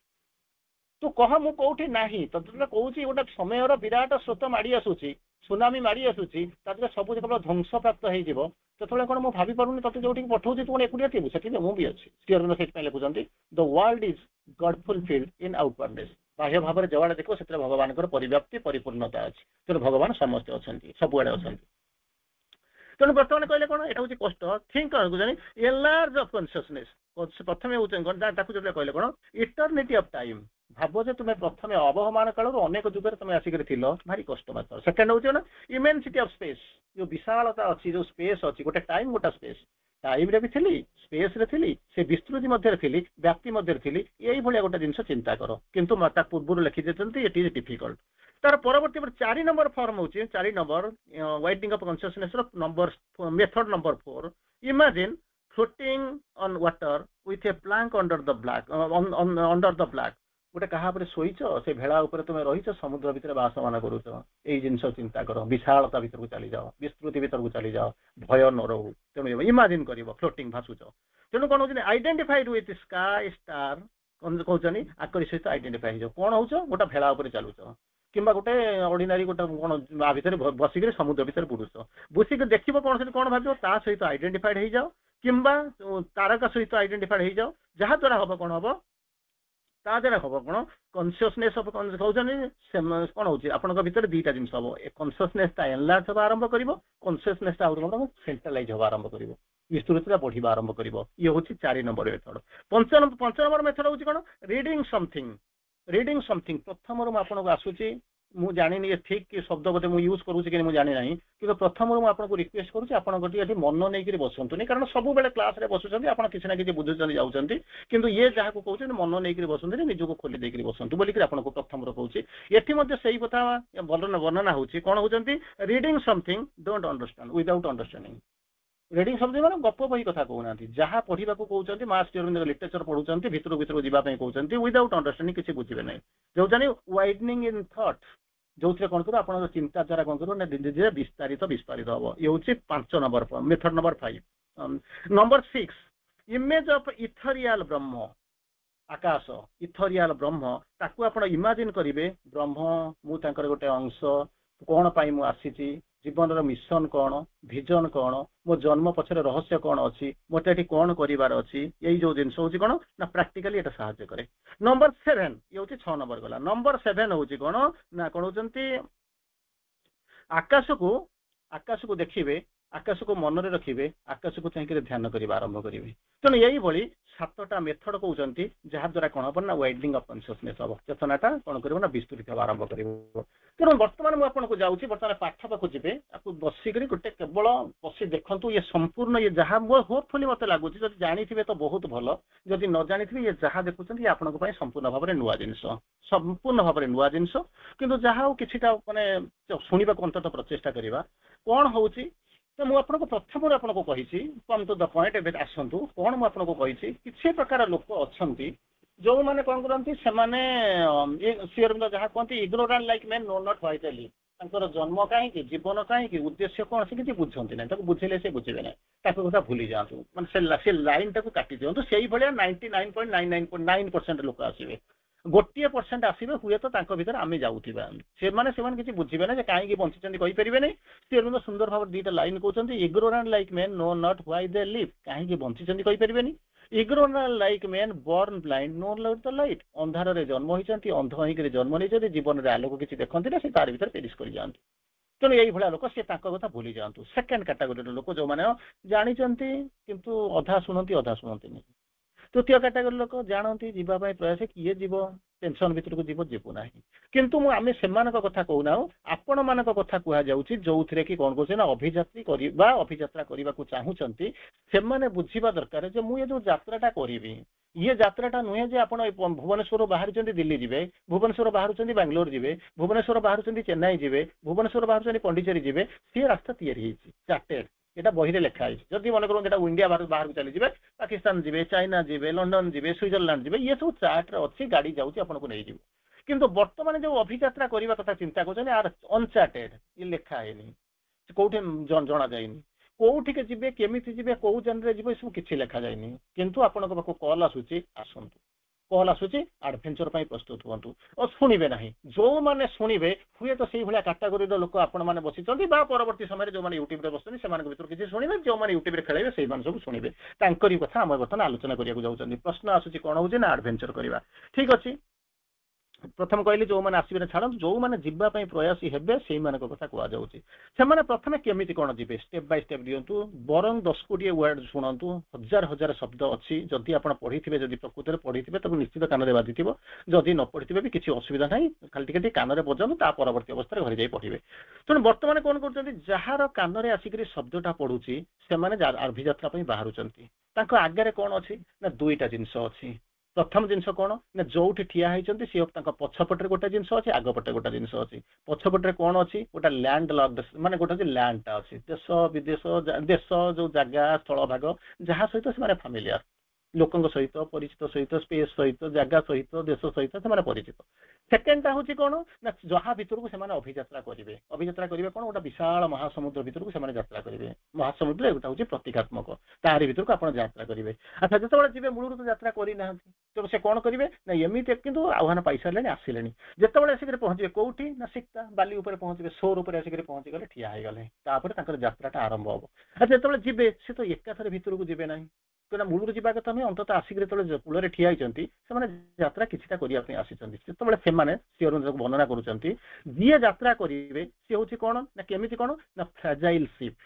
ତୁ କହ ମୁଁ କୋଉଠି ନାହିଁ। ତତେ କହୁଛି ଗୋଟେ ସମୟର ବିରାଟ ସ୍ରୋତ ମାଡି ଆସୁଛି, ସୁନାମି ମାଡି ଆସୁଛି, ତା ଦେହରେ ସବୁ କେବଳ ଧ୍ୱଂସପ୍ରାପ୍ତ ହେଇଯିବ। ସେତେବେଳେ କଣ ମୁଁ ଭାବି ପାରୁନି ତତେ ଯୋଉଠିକି ପଠଉଛି ତୁ କଣ ଏକୁଟିଆ ଥିବୁ? ସେଠି ମୁଁ ବି ଅଛି। ଶ୍ରୀଅରବିନ୍ଦ ସେଥିପାଇଁ ଲେଖୁଛନ୍ତି ଦ ୱାର୍ଲଡ ଇଜ ଗଡ ଫୁଲଫିଲ୍ଡ ଇନ୍ ଆଉଟୱାର୍ଡନେସ। ବାହ୍ୟ ଭାବରେ ଯୁଆଡେ ଦେଖିବ ସେଥିରେ ଭଗବାନଙ୍କର ପରିବ୍ୟାପ୍ତି ପରିପୂର୍ଣ୍ଣତା ଅଛି। ତେଣୁ ଭଗବାନ ସମସ୍ତେ ଅଛନ୍ତି, ସବୁଆଡେ ଅଛନ୍ତି। ତେଣୁ ବର୍ତ୍ତମାନ କହିଲେ କଣ ଏଟା ହଉଛି କଷ୍ଟ ଥିଙ୍କ ଏଲାର୍ଜ ଅଫ କନସିୟସନେସ। ପ୍ରଥମେ ହଉଛି ତାକୁ ଯୋଉଟା କହିଲେ କଣ ଇଟର୍ନିଟି ଅଫ ଟାଇମ। ଭାବ ଯେ ତୁମେ ପ୍ରଥମେ ଅବହମାନ କାଳରୁ ଅନେକ ଯୁଗରେ ତମେ ଆସିକରି ଥିଲ, ଭାରି କଷ୍ଟ ମାତ୍ର। ସେକେଣ୍ଡ ହଉଛି ନା ଇମେନ୍ସିଟି ଅଫ ସ୍ପେସ, ଯୋଉ ବିଶାଳତା ଅଛି, ଯୋଉ ସ୍ପେସ ଅଛି, ଗୋଟେ ଟାଇମ ଗୋଟେ ସ୍ପେସ। ଟାଇମରେ ବି ଥିଲି, ସ୍ପେସରେ ଥିଲି, ସେ ବିସ୍ତୃତି ମଧ୍ୟରେ ଥିଲି, ବ୍ୟାପ୍ତି ମଧ୍ୟରେ ଥିଲି। ଏଇଭଳିଆ ଗୋଟେ ଜିନିଷ ଚିନ୍ତା କର। କିନ୍ତୁ ତା ପୂର୍ବରୁ ଲେଖି ଦେଇଛନ୍ତି ଇଟ୍ ଇଜ ଡିଫିକଲ୍ଟ। ତାର ପରବର୍ତ୍ତୀ 4 ନମ୍ବର ଫର୍ମ ହଉଛି 4 ନମ୍ବର ୱାଇଡନିଂ ଅଫ କନସିୟସନେସ ର number method number 4। Imagine floating on water with A plant under the black. ଗୋଟେ କାହା ଉପରେ ଶୋଇଛ, ସେ ଭେଳା ଉପରେ ତୁମେ ରହିଛ, ସମୁଦ୍ର ଭିତରେ ବାସମାନ କରୁଛ। ଏଇ ଜିନିଷ ଚିନ୍ତା କର। ବିଶାଳତା ଭିତରକୁ ଚାଲିଯାଅ, ବିସ୍ତୃତି ଭିତରକୁ ଚାଲିଯାଅ, ଭୟ ନ ରହୁ। ତେଣୁ ଇମାଜିନ କରିବ ଫ୍ଲୋଟିଂ, ଭାସୁଛ। ତେଣୁ କଣ ହଉଛି ଆଇଡେଣ୍ଟିଫାଇଡ ୱିଥ ସ୍କାଏ ଷ୍ଟାର, କହୁଛନ୍ତି ଆକରି ସହିତ ଆଇଡେଣ୍ଟିଫାଇ ହେଇଯାଉ। କଣ ହଉଛ? ଗୋଟେ ଭେଳା ଉପରେ ଚାଲୁଛ, କିମ୍ବା ଗୋଟେ ଅର୍ଡିନାରୀ ଗୋଟେ କଣ ଆ ଭିତରେ ବସିକିରି ସମୁଦ୍ର ଭିତରେ ବୁଡୁଛ। ବୁସିକି ଦେଖିବ କଣ ସେଠି କଣ ଭାବିବ, ତା ସହିତ ଆଇଡେଣ୍ଟିଫାଇଡ ହେଇଯାଅ, କିମ୍ବା ତାରକା ସହିତ ଆଇଡେଣ୍ଟିଫାଇଡ ହେଇଯାଅ। ଯାହା ଦ୍ୱାରା ହବ କଣ ହବ, ତା ଦ୍ୱାରା ହବ କଣ କନସିୟସନେସ ଅଫ କହୁଛନ୍ତି କଣ ହଉଛି ଆପଣଙ୍କ ଭିତରେ ଦିଟା ଜିନିଷ ହବ। କନସିୟସନେସ ଟା ଏନଲାର୍ଜ ହବା ଆରମ୍ଭ କରିବ, କନସିୟସନେସ ଟା ଆହୁରି କଣ ସେଣ୍ଟ୍ରାଲାଇଜ ହବା ଆରମ୍ଭ କରିବ, ବିସ୍ତୃତିଟା ବଢିବା ଆରମ୍ଭ କରିବ। ଇଏ ହଉଛି 4 ନମ୍ବର ମେଥଡ। 5 ନମ୍ବର ମେଥଡ ହଉଛି କଣ ରିଡିଂ ସମଥିଙ୍ଗ। ରିଡିଂ ସମଥିଙ୍ଗ ପ୍ରଥମରୁ ମୁଁ ଆପଣଙ୍କୁ ଆସୁଛି, ମୁଁ ଜାଣିନି ଏ ଠିକ କି ଶବ୍ଦ ବୋଧେ ମୁଁ ୟୁଜ କରୁଛି କି ମୁଁ ଜାଣି ନାହିଁ, କିନ୍ତୁ ପ୍ରଥମରୁ ମୁଁ ଆପଣଙ୍କୁ ରିକ୍ୱେଷ୍ଟ କରୁଛି ଆପଣ ଗୋଟିଏ ଏଠି ମନ ନେଇକରି ବସନ୍ତୁନି। କାରଣ ସବୁବେଳେ କ୍ଲାସରେ ବସୁଛନ୍ତି, ଆପଣ କିଛି ନା କିଛି ବୁଝୁଛନ୍ତି ଯାଉଛନ୍ତି, କିନ୍ତୁ ଇଏ ଯାହାକୁ କହୁଛନ୍ତି ମନ ନେଇକରି ବସନ୍ତୁନି, ନିଜକୁ ଖୋଲି ଦେଇକରି ବସନ୍ତୁ ବୋଲିକି ଆପଣଙ୍କୁ ପ୍ରଥମରୁ କହୁଛି। ଏଠି ମଧ୍ୟ ସେଇ କଥା ବର୍ଣ୍ଣନା ହଉଛି। କଣ ହଉଛନ୍ତି reading something don't understand without understanding. Reading something ମାନେ ଗପ ବହି କଥା କହୁନାହାନ୍ତି, ଯାହା ପଢିବାକୁ କହୁଛନ୍ତି, ମା ଶ୍ରୀଅରବିନ୍ଦ ଲିଟରେଚର ପଢୁଛନ୍ତି, ଭିତରକୁ ଯିବା ପାଇଁ କହୁଛନ୍ତି, ୱିଦାଉଟ ଅଣ୍ଡରଷ୍ଟାଣ୍ଡିଂ କିଛି ବୁଝିବେ ନାହିଁ। ଯୋଉଟାନି ୱାଇଡନିଂ ଇନ୍ ଥଟ୍, ଯୋଉଥିରେ କଣ କରିବ ଆପଣଙ୍କ ଚିନ୍ତାଧାରା କଣ କରିବ ନା ଧୀରେ ଧୀରେ ବିସ୍ତାରିତ ହବ। ଇଏ ହଉଛି 5 number method number 5। Number 6 image of ethereal Brahma. ଆକାଶ, ଇଥରିଆଲ ବ୍ରହ୍ମ, ତାକୁ ଆପଣ ଇମାଜିନ କରିବେ ବ୍ରହ୍ମ, ମୁଁ ତାଙ୍କର ଗୋଟେ ଅଂଶ, କଣ ପାଇଁ ମୁଁ ଆସିଛି, ଜୀବନର ମିଶନ କଣ, ଭିଜନ କଣ, ମୋ ଜନ୍ମ ପଛରେ ରହସ୍ୟ କଣ ଅଛି, ମୋତେ ଏଠି କଣ କରିବାର ଅଛି। ଏଇ ଯୋଉ ଜିନିଷ ହଉଛି କଣ ନା ପ୍ରାକ୍ଟିକାଲି ଏଟା ସାହାଯ୍ୟ କରେ। ନମ୍ବର 7 ଇଏ ହଉଛି 6 ନମ୍ବର ଗଲା। ନମ୍ବର 7 ହଉଛି କଣ ନା କଣ ହଉଛନ୍ତି ଆକାଶକୁ ଦେଖିବେ, ଆକାଶକୁ ମନରେ ରଖିବେ, ଆକାଶକୁ ଚାହିଁକିରି ଧ୍ୟାନ କରିବା ଆରମ୍ଭ କରିବେ। ତେଣୁ ଏଇଭଳି 7ଟା ମେଥଡ କହୁଛନ୍ତି, ଯାହା ଦ୍ୱାରା କଣ ହବ ନା ୱାଇଡନିଂ ଅଫ କନସିୟସନେସ ହବ। ଚେତନାଟା କଣ କରିବ ନା ବିସ୍ତୃତ ହେବା ଆରମ୍ଭ କରିବ। ତେଣୁ ବର୍ତ୍ତମାନ ମୁଁ ଆପଣଙ୍କୁ ଯାଉଛି, ବର୍ତ୍ତମାନ ପାଠ ପାଖକୁ ଯିବେ, ତାକୁ ବସିକରି ଗୋଟେ କେବଳ ବସି ଦେଖନ୍ତୁ। ଇଏ ସମ୍ପୂର୍ଣ୍ଣ ଇଏ ଯାହା ହୋପଫୁଲି ମତେ ଲାଗୁଛି, ଯଦି ଜାଣିଥିବେ ତ ବହୁତ ଭଲ, ଯଦି ନ ଜାଣିଥିବେ ଇଏ ଯାହା ଦେଖୁଛନ୍ତି ଇଏ ଆପଣଙ୍କ ପାଇଁ ସମ୍ପୂର୍ଣ୍ଣ ଭାବରେ ନୂଆ ଜିନିଷ, ସମ୍ପୂର୍ଣ୍ଣ ଭାବରେ ନୂଆ ଜିନିଷ। କିନ୍ତୁ ଯାହା ହଉ କିଛିଟା ମାନେ ଶୁଣିବାକୁ ଅନ୍ତତଃ ପ୍ରଚେଷ୍ଟା କରିବା। କଣ ହଉଛି ମୁଁ ଆପଣଙ୍କୁ ପ୍ରଥମରୁ ଆପଣଙ୍କୁ କହିଛି, କମ୍ ଟୁ ଦ ପଏଣ୍ଟ। ଏବେ ଆସନ୍ତୁ କଣ ମୁଁ ଆପଣଙ୍କୁ କହିଛି। କିଛି ପ୍ରକାର ଲୋକ ଅଛନ୍ତି ଯୋଉମାନେ କଣ କରନ୍ତି, ସେମାନେ ଶ୍ରୀଅରବିନ୍ଦ ଯାହା କୁହନ୍ତି ଇଗ୍ନୋରାଣ୍ଟ like men know not why they leave. ତାଙ୍କର ଜନ୍ମ କାହିଁକି, ଜୀବନ କାହିଁକି, ଉଦ୍ଦେଶ୍ୟ କଣ, ସେ କିଛି ବୁଝନ୍ତି ନାହିଁ। ତାକୁ ବୁଝେଇଲେ ସେ ବୁଝିବେ ନାହିଁ, ତାକୁ କଥା ଭୁଲି ଯାଆନ୍ତୁ, ମାନେ ସେ ଲାଇନ ଟାକୁ କାଟି ଦିଅନ୍ତୁ। ସେଇଭଳିଆ 99.999% ଲୋକ ଆସିବେ। 1% ଆସିବେ ହୁଏତ ତାଙ୍କ ଭିତରେ ଆମେ ଯାଉଥିବା। ସେମାନେ କିଛି ବୁଝିବେ ନା ଯେ କାହିଁକି ବଞ୍ଚିଛନ୍ତି କହିପାରିବେ ନାହିଁ। ଶ୍ରୀଅରବିନ୍ଦ ସୁନ୍ଦର ଭାବରେ 2ଟା ଲାଇନ କହୁଛନ୍ତି, ignorant like men know not why they live. କାହିଁକି ବଞ୍ଚିଛନ୍ତି କହିପାରିବେନି। Ignorant like men born blind know light the light. ଅନ୍ଧାରରେ ଜନ୍ମ ହୋଇଛନ୍ତି, ଅନ୍ଧ ହେଇକିରି ଜନ୍ମ ନେଇଛନ୍ତି, ଜୀବନରେ ଆଲୋକ କିଛି ଦେଖନ୍ତି ନା, ସେ ତାରି ଭିତରେ ପେରିଶ କରିଯାଆନ୍ତି। ତେଣୁ ଏଇଭଳିଆ ଲୋକ ସେ ତାଙ୍କ କଥା ଭୁଲି ଯାଆନ୍ତୁ। ସେକେଣ୍ଡ କ୍ୟାଟାଗୋରୀର ଲୋକ ଯୋଉମାନେ ଜାଣିଛନ୍ତି କିନ୍ତୁ ଅଧା ଶୁଣନ୍ତି ଅଧା ଶୁଣନ୍ତିନି। ତୃତୀୟ କ୍ୟାଟାଗୋରୀ ଲୋକ ଜାଣନ୍ତି ଯିବା ପାଇଁ ପ୍ରୟାସ, କିଏ ଯିବ ଟେନସନ ଭିତରକୁ ଯିବୁ ନାହିଁ। କିନ୍ତୁ ଆମେ ସେମାନଙ୍କ କଥା କହୁନାହୁଁ, ଆପଣ ମାନଙ୍କ କଥା କୁହାଯାଉଛି ଯୋଉଥିରେ କି କଣ କହୁছে ନା ଅଭିଯାତ୍ରା କରିବାକୁ ଚାହୁଁଛନ୍ତି। ସେମାନେ ବୁଝିବା ଦରକାର ଯେ ମୁଁ ଏ ଯୋଉ ଯାତ୍ରାଟା କରିବି, ଇଏ ଯାତ୍ରାଟା ନୁହେଁ ଯେ ଆପଣ ଭୁବନେଶ୍ୱରରୁ ବାହାରୁଛନ୍ତି ଦିଲ୍ଲୀ ଯିବେ, ଭୁବନେଶ୍ୱର ବାହାରୁଛନ୍ତି ବାଙ୍ଗାଲୋର ଯିବେ, ଭୁବନେଶ୍ୱର ବାହାରୁଛନ୍ତି ଚେନ୍ନାଇ ଯିବେ, ଭୁବନେଶ୍ୱର ବାହାରୁଛନ୍ତି ପଣ୍ଡିଚେରୀ ଯିବେ। ସିଏ ରାସ୍ତା ତିଆରି ହେଇଛି ଚାର୍ଟେଡ, এটা ବହିରେ ଲେଖା ହେଇଛି। ଯଦି ମନେ କରନ୍ତୁ ଏଟା ଇଣ୍ଡିଆ ବାହାରକୁ ଚାଲିଯିବେ, ପାକିସ୍ତାନ ଯିବେ, ଚାଇନା ଯିବେ, ଲଣ୍ଡନ ଯିବେ, ସୁଇଜରଲ୍ୟାଣ୍ଡ ଯିବେ, ଇଏ ସବୁ ଚାର୍ଟରେ ଅଛି, ଗାଡି ଯାଉଛି ଆପଣଙ୍କୁ ନେଇଯିବ। କିନ୍ତୁ ବର୍ତ୍ତମାନ ଯୋଉ ଅଭିଯାତ୍ରା କରିବା କଥା ଚିନ୍ତା କରୁଛନ୍ତି ଆର ଅନଚାର୍ଟେଡ, ଇଏ ଲେଖା ହେଇନି, କୋଉଠି ଜଣା ଯାଇନି, କୋଉଠିକି ଯିବେ, କେମିତି ଯିବେ, କୋଉ ଜନରେ ଯିବେ, ଏସବୁ କିଛି ଲେଖା ଯାଇନି। କିନ୍ତୁ ଆପଣଙ୍କ ପାଖକୁ କଲ୍ ଆସୁଛି, ଆସନ୍ତୁ, କଲ୍ ଆସୁଛି, ଆଡଭେଞ୍ଚର ପାଇଁ ପ୍ରସ୍ତୁତ ହୁଅନ୍ତୁ। ଓ ଶୁଣିବେ ନାହିଁ, ଯୋଉମାନେ ଶୁଣିବେ ହୁଏତ ସେଇଭଳିଆ କାଟାଗୋରୀର ଲୋକ ଆପଣମାନେ ବସିଛନ୍ତି, ବା ପରବର୍ତ୍ତୀ ସମୟରେ ଯୋଉମାନେ ୟୁଟ୍ୟୁବରେ ବସିଛନ୍ତି ସେମାନଙ୍କ ଭିତରୁ କିଛି ଶୁଣିବେ, ଯୋଉମାନେ ୟୁଟ୍ୟୁବରେ ଖେଳେଇବେ ସେଇମାନେ ସବୁ ଶୁଣିବେ। ତାଙ୍କରି କଥା ଆମେ ବର୍ତ୍ତମାନ ଆଲୋଚନା କରିବାକୁ ଯାଉଛନ୍ତି। ପ୍ରଶ୍ନ ଆସୁଛି କଣ ହଉଛି ନା ଆଡଭେଞ୍ଚର କରିବା। ଠିକ ଅଛି, ପ୍ରଥମେ କହିଲି ଯୋଉମାନେ ଆସିବେ ନା ଛାଡ଼ନ୍ତୁ, ଯୋଉମାନେ ଯିବା ପାଇଁ ପ୍ରୟାସୀ ହେବେ ସେଇମାନଙ୍କ କଥା କୁହାଯାଉଛି। ସେମାନେ ପ୍ରଥମେ କେମିତି କଣ ଯିବେ ଷ୍ଟେପ ବାଇ ଷ୍ଟେପ ଦିଅନ୍ତୁ। ବରଂ 10 କୋଟିଏ ୱାର୍ଡ ଶୁଣନ୍ତୁ, ହଜାର ହଜାର ଶବ୍ଦ ଅଛି। ଯଦି ଆପଣ ପଢିଥିବେ, ଯଦି ପ୍ରକୃତରେ ପଢିଥିବେ ତାକୁ ନିଶ୍ଚିତ କାନରେ ବାଜିଥିବ। ଯଦି ନ ପଢିଥିବେ ବି କିଛି ଅସୁବିଧା ନାହିଁ, ଖାଲି ଟିକେ କାନରେ ବଜାନ୍ତୁ, ତା ପରବର୍ତ୍ତୀ ଅବସ୍ଥାରେ ଘରେ ଯାଇ ପଢିବେ। ତେଣୁ ବର୍ତ୍ତମାନ କଣ କରୁଛନ୍ତି, ଯାହାର କାନରେ ଆସିକରି ଶବ୍ଦଟା ପଡୁଛି ସେମାନେ ଅଭିଯାତ୍ରା ପାଇଁ ବାହାରୁଛନ୍ତି। ତାଙ୍କ ଆଗରେ କଣ ଅଛି ନା ଦୁଇଟା ଜିନିଷ ଅଛି। ପ୍ରଥମ ଜିନିଷ କଣ ନା ଯୋଉଠି ଠିଆ ହେଇଛନ୍ତି ସେ ତାଙ୍କ ପଛପଟରେ ଗୋଟେ ଜିନିଷ ଅଛି, ଆଗପଟେ ଗୋଟେ ଜିନିଷ ଅଛି। ପଛପଟରେ କଣ ଅଛି, ଗୋଟେ ଲ୍ୟାଣ୍ଡ ଲକ୍, ମାନେ ଗୋଟେ ଅଛି ଲ୍ୟାଣ୍ଡଟା ଅଛି, ଦେଶ ବିଦେଶ, ଦେଶ ଯୋଉ ଜାଗା ସ୍ଥଳ ଭାଗ ଯାହା ସହିତ ସେମାନେ ଫାମିଲିଆର, ଲୋକଙ୍କ ସହିତ ପରିଚିତ, ସହିତ ସ୍ପେସ୍ ସହିତ, ଜାଗା ସହିତ, ଦେଶ ସହିତ ସେମାନେ ପରିଚିତ। ସେକେଣ୍ଡଟା ହଉଛି କଣ ନା ଯାହା ଭିତରକୁ ସେମାନେ ଅଭିଯାତ୍ରା କରିବେ। ଅଭିଯାତ୍ରା କରିବେ କଣ, ଗୋଟେ ବିଶାଳ ମହାସମୁଦ୍ର ଭିତରକୁ ସେମାନେ ଯାତ୍ରା କରିବେ। ମହାସମୁଦ୍ର ଏଗୁଟା ହଉଛି ପ୍ରତୀକାତ୍ମକ, ତାହାରି ଭିତରକୁ ଆପଣ ଯାତ୍ରା କରିବେ। ଆଚ୍ଛା, ଯେତେବେଳେ ଯିବେ ମୂଳରୁ ତ ଯାତ୍ରା କରିନାହାନ୍ତି, ତେଣୁ ସେ କଣ କରିବେ ନା ଏମିତି କିନ୍ତୁ ଆହ୍ୱାନ ପାଇସାରିଲେଣି, ଆସିଲେଣି। ଯେତେବେଳେ ଆସିକରି ପହଞ୍ଚିବେ କୋଉଠି ନା ସିକ୍ତା ବାଲି ଉପରେ ପହଞ୍ଚିବେ, ସୋର ଉପରେ ଆସିକରି ପହଞ୍ଚିଗଲେ, ଠିଆ ହେଇଗଲେ, ତାପରେ ତାଙ୍କର ଯାତ୍ରାଟା ଆରମ୍ଭ ହବ। ଆଚ୍ଛା, ଯେତେବେଳେ ଯିବେ ସେ ତ ଏକାଥରେ ଭିତରକୁ ଯିବେ ନାହିଁ, କାରଣ ମୂଳରୁ ଯିବା କଥା ନୁହେଁ। ଅନ୍ତତଃ ଆସିକି ଯେତେବେଳେ କୂଳରେ ଠିଆ ହେଇଛନ୍ତି ସେମାନେ ଯାତ୍ରା କିଛିଟା କରିବା ପାଇଁ ଆସିଛନ୍ତି। ସେତେବେଳେ ସେମାନେ ଶ୍ରୀଅରବିନ୍ଦକୁ ବର୍ଣ୍ଣନା କରୁଛନ୍ତି, ଯିଏ ଯାତ୍ରା କରିବେ ସିଏ ହଉଛି କଣ ନା କେମିତି କଣ ନା ଫ୍ରାଜାଇଲ ସିପ୍।